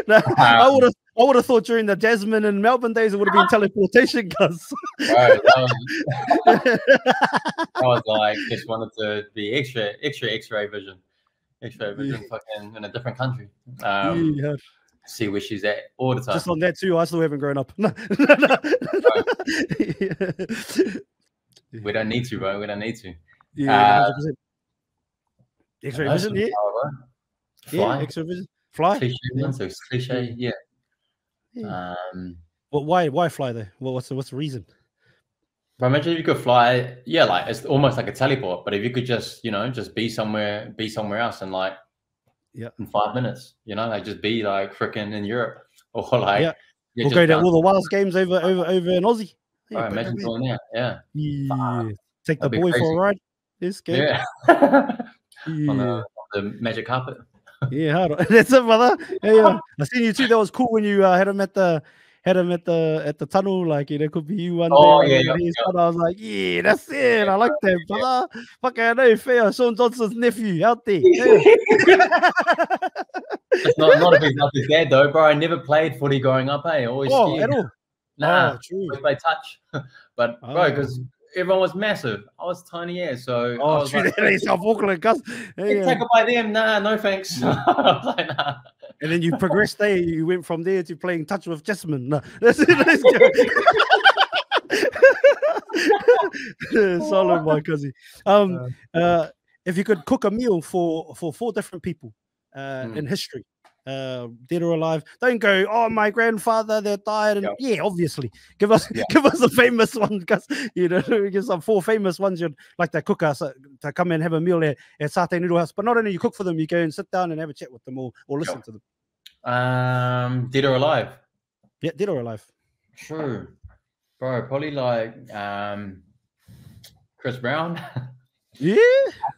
No, I would have thought during the Jasmine and Melbourne days it would have been teleportation, cuz. Bro, that was like just wanted to be X-ray vision. X-ray vision, fucking in a different country. See where she's at all the time. Just on that too, I still haven't grown up. No. We don't need to, bro. We don't need to. Yeah, 100%. X-ray vision, yeah. Fly. X-ray vision. Fly. Cliche, so it's cliche, yeah. Well, why fly though? Well, what's the reason? But imagine if you could fly, yeah, like it's almost like a teleport. But if you could just, just be somewhere else and like, in 5 minutes, like just be like freaking in Europe or like, we'll go to all the Wild games over in Aussie. Yeah, imagine doing that. Yeah. Take the boy for a ride. This game. Yeah. On the magic carpet. Yeah, hard. That's it, brother. Yeah. I seen you too. That was cool when you had him at the tunnel. Like, could be you one day. Yeah. I was like, yeah, that's it. I like that, brother. Fucking I know, fair. Sean Johnson's nephew out there. Yeah. It's not if he's not his dad though, bro. I never played footy growing up. Always scared. At all. Nah, always play touch. But bro, because everyone was massive. I was tiny ass, so I was true. Like, South Auckland, cuz. Take it by them. Nah, no thanks. I was like, nah. And then you progressed there. You went from there to playing touch with Jasmine. No, let's go. Solid, my cousin. If you could cook a meal for 4 different people in history, dead or alive, don't go, oh, my grandfather that died, and obviously give us a famous one, because give some 4 famous ones you'd like to cook us to come and have a meal at Satay Noodle House. But not only you cook for them, you go and sit down and have a chat with them or listen to them. Dead or alive? Yeah, dead or alive. True, bro. Probably like Chris Brown. Yeah.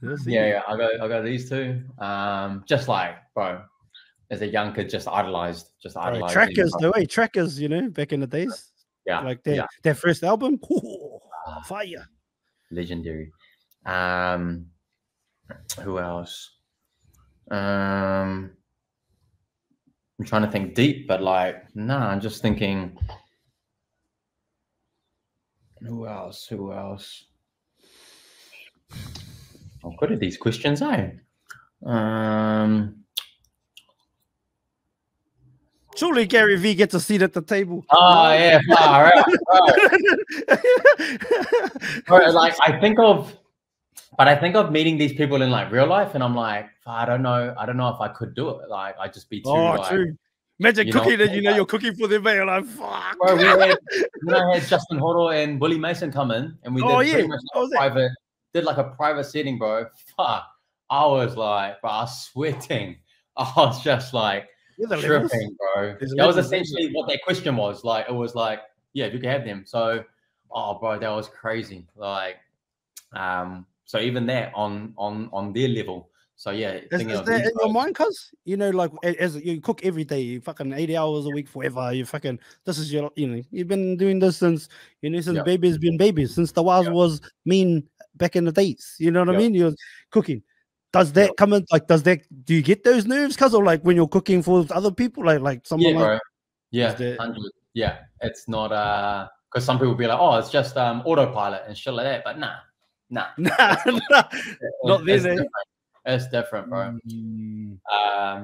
I got these 2. Just like, bro, as a young kid, just idolized. Trackers, the way Trackers, back in the days. Yeah. Like their first album. Fire. Legendary. Who else? I'm trying to think deep, but like, I'm just thinking. Who else? I'm good at these questions, Surely Gary V gets a seat at the table. Oh yeah, all right. Like I think of meeting these people in like real life, and I'm like, I don't know if I could do it. Like I'd just be too. True. Imagine cooking and you're cooking for them, you're like, fuck. Bro, we had Justin Hoddle and Willie Mason come in, and we did pretty much like a private setting, bro. Fuck, I was like, bro, I was sweating. I was just like tripping, bro. That was essentially what that question was. Like, it was like, yeah, you can have them. So, bro, that was crazy. Like, so even that on their level. So yeah, is that in your mind, cuz like as you cook every day, you fucking 80 hours a week forever. You fucking this is your you've been doing this since since baby's been babies, since the was mean back in the days. You know what I mean? You're cooking. Does that come in? Like, do you get those nerves, cuz, or like when you're cooking for other people, like someone bro. Yeah, 100. Yeah, it's not because some people be like, oh, it's just autopilot and shit like that, but nah. Not this. It's different, bro.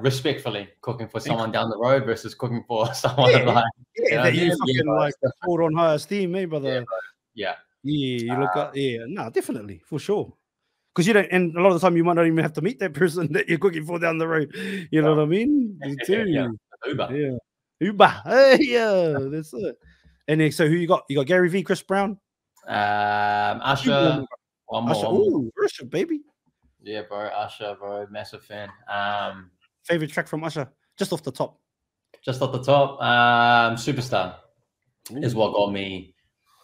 Respectfully, cooking for someone down the road versus cooking for someone like you fucking like hold on high esteem, brother. Yeah, you look up. No, definitely, for sure. Because you don't, and a lot of the time you might not even have to meet that person that you're cooking for down the road. You know what I mean? Uber. That's it. And then, so who you got? You got Gary V, Chris Brown, Usher. One more. Ooh, Usher, baby. Yeah, bro. Usher, bro. Massive fan. Favorite track from Usher? Just off the top. Superstar is what got me.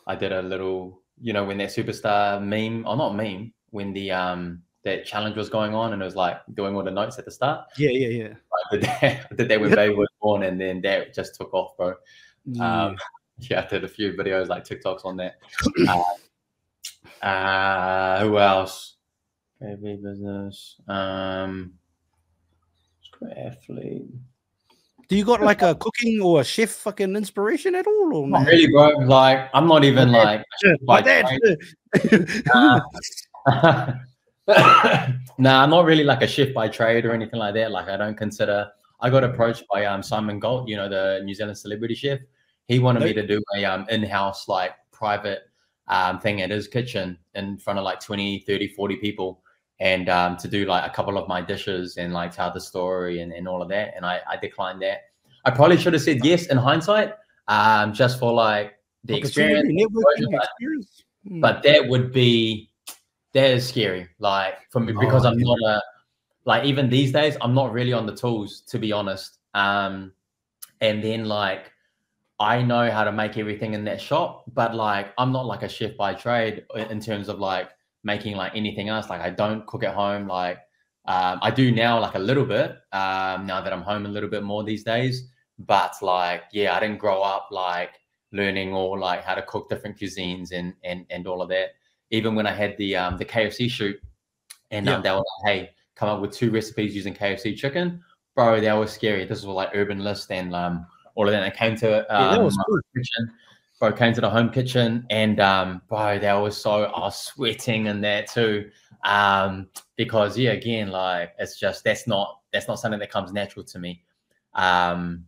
I did a little, when that Superstar meme, or not meme, when the that challenge was going on and it was like doing all the notes at the start. Yeah. I did that when baby was born, and then that just took off, bro. I did a few videos like TikToks on that. Who else? KV business. Athlete. Do you got like a cooking or a chef fucking inspiration at all? Or Not really, bro. Like, I'm not even like. My dad. Nah, I'm not really like a chef by trade or anything like that. Like, I don't consider. I got approached by Simon Galt, you know, the New Zealand celebrity chef. He wanted me to do a in-house like private thing at his kitchen in front of like 20, 30, 40 people, and to do like a couple of my dishes and like tell the story and all of that. And I declined that. I probably should have said yes in hindsight, just for like the experience. But that is scary, like for me, because I'm not like, even these days, I'm not really on the tools, to be honest. And then like, I know how to make everything in that shop, but like, I'm not like a chef by trade in terms of like making like anything else. Like, I don't cook at home. Like, I do now, like a little bit, now that I'm home a little bit more these days. But like, yeah, I didn't grow up like learning or like how to cook different cuisines and all of that. Even when I had the KFC shoot, and they were like, hey, come up with 2 recipes using KFC chicken, bro, that was scary. This was like Urban List and all of that. And I came to that was cool. kitchen, bro, came to the home kitchen, and bro, that was so, I was sweating in that too, because yeah, again, like, it's just that's not something that comes natural to me, and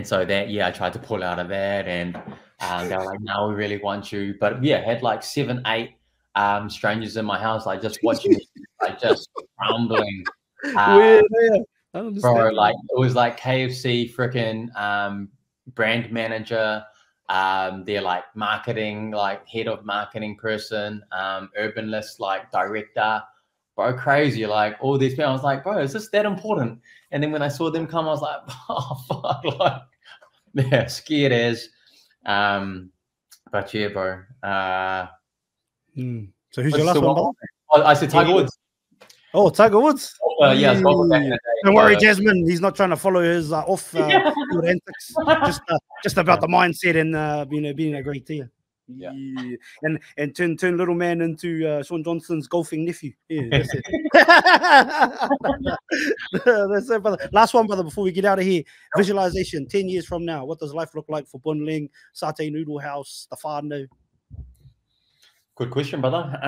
so that, yeah, I tried to pull out of that, and they were like, no, we really want you, but yeah, had like 7, 8 strangers in my house, like just watching me, like just crumbling. Bro, like it was like KFC freaking brand manager, their like marketing, like head of marketing person, Urban List like director, bro, crazy, like all these people. I was like, bro, is this that important? And then when I saw them come, I was like, oh fuck, like, yeah, scared as. But yeah, bro. So who's your last one, brother? Oh, I said Tiger Woods. Oh, Tiger Woods. Yeah, don't worry, Jasmine. He's not trying to follow his off antics. Just about the mindset and being a great tier. Yeah. And turn little man into Sean Johnson's golfing nephew. Yeah, that's it. That's it, brother. Last one, brother, before we get out of here. Visualization 10 years from now. What does life look like for Bun Leng, Satay Noodle House, the Whānau? Good question, brother.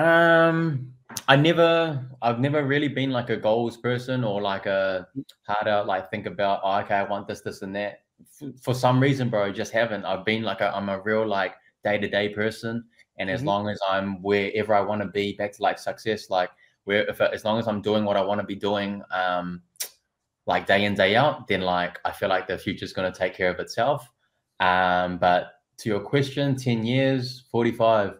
I've never really been like a goals person or like a harder like think about, oh, okay, I want this, this, and that. For some reason, bro, I just haven't. I've been like I'm a real like day-to-day person, and as long as I'm wherever I want to be, back to like success, like as long as I'm doing what I want to be doing, like day in, day out, then like I feel like the future's going to take care of itself. But to your question, 10 years, 45.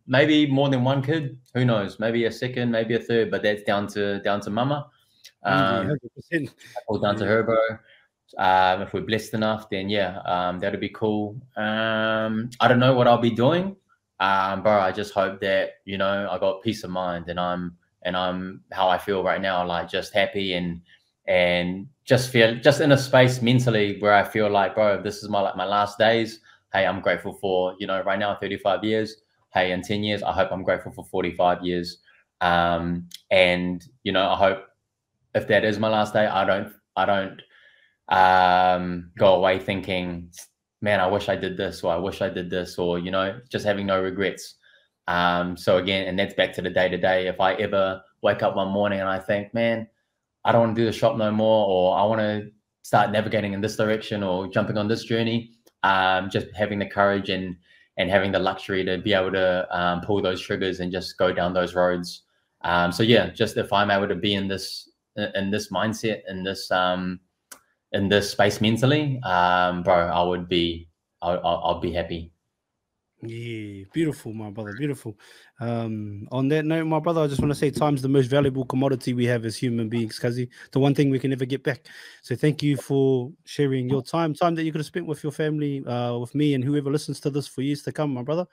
Maybe more than 1 kid, who knows, maybe a second, maybe a third, but that's down to mama, or down to her, bro. If we're blessed enough, then yeah, that'd be cool. I don't know what I'll be doing, bro. I just hope that, you know, I got peace of mind, and I'm how I feel right now, like just happy and just in a space mentally where I feel like, bro, if this is my last days, hey, I'm grateful for, you know, right now 35 years. Hey, in 10 years, I hope I'm grateful for 45 years. And, you know, I hope if that is my last day, I don't go away thinking, man, I wish I did this, or I wish I did this, or, you know, just having no regrets. So again, and that's back to the day-to-day. If I ever wake up one morning and I think, man, I don't want to do the shop no more, or I want to start navigating in this direction or jumping on this journey, just having the courage and having the luxury to be able to pull those triggers and just go down those roads. So yeah, just if I'm able to be in this mindset, in this space mentally, bro, I'll be happy. Yeah, beautiful, my brother, beautiful. On that note, my brother, I just want to say time's the most valuable commodity we have as human beings, Kazi. The one thing we can never get back. So thank you for sharing your time that you could have spent with your family, with me and whoever listens to this for years to come, my brother.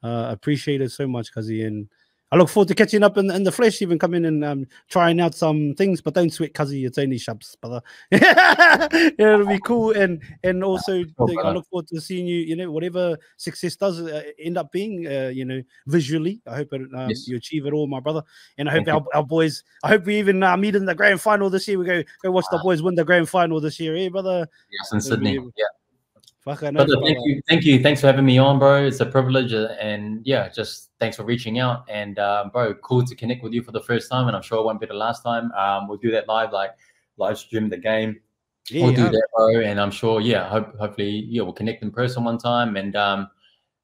Appreciate it so much, Kazi. And I look forward to catching up in the flesh, even coming and trying out some things, but don't sweat, cuzzy. It's only shubs, brother. It'll be cool, and also I look forward to seeing you. You know, whatever success does end up being, you know, visually. I hope you achieve it all, my brother. And I hope our boys. I hope we even meet in the grand final this year. We go watch the boys win the grand final this year, eh, brother? Yes, in Sydney. Yeah. Fucking but thank you. Thanks for having me on, bro. It's a privilege, and yeah, just thanks for reaching out. And bro, cool to connect with you for the first time, and I'm sure it won't be the last time. We'll do that live stream the game. Yeah, we'll do that, bro. And I'm sure, yeah, hopefully, yeah, we'll connect in person one time. And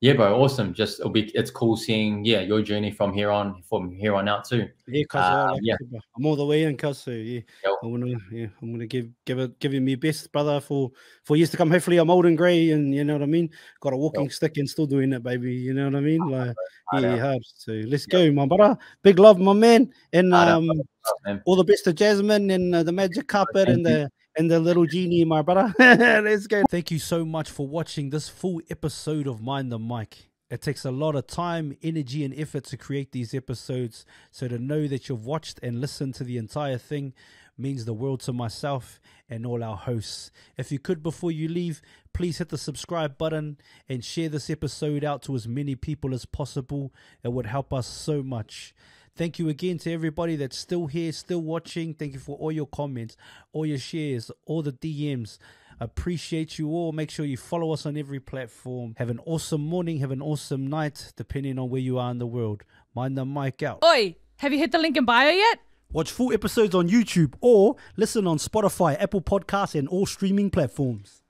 yeah, bro, awesome. Just it's cool seeing your journey from here on out too. Yeah, cuz I'm all the way in, cuz. So yeah, I'm gonna give it me best, brother, for years to come. Hopefully, I'm old and grey, and you know what I mean. Got a walking stick and still doing it, baby. You know what I mean? Like, hard. So let's go, my brother. Big love, my man, and all the best to Jasmine and the magic carpet and the little genie, my brother. Let's go. Thank you so much for watching this full episode of Mind the Mic. It takes a lot of time, energy, and effort to create these episodes. So to know that you've watched and listened to the entire thing means the world to myself and all our hosts. If you could, before you leave, please hit the subscribe button and share this episode out to as many people as possible. It would help us so much. Thank you again to everybody that's still here, still watching. Thank you for all your comments, all your shares, all the DMs. Appreciate you all. Make sure you follow us on every platform. Have an awesome morning. Have an awesome night, depending on where you are in the world. Mind the mic out. Oi, have you hit the link in bio yet? Watch full episodes on YouTube or listen on Spotify, Apple Podcasts, and all streaming platforms.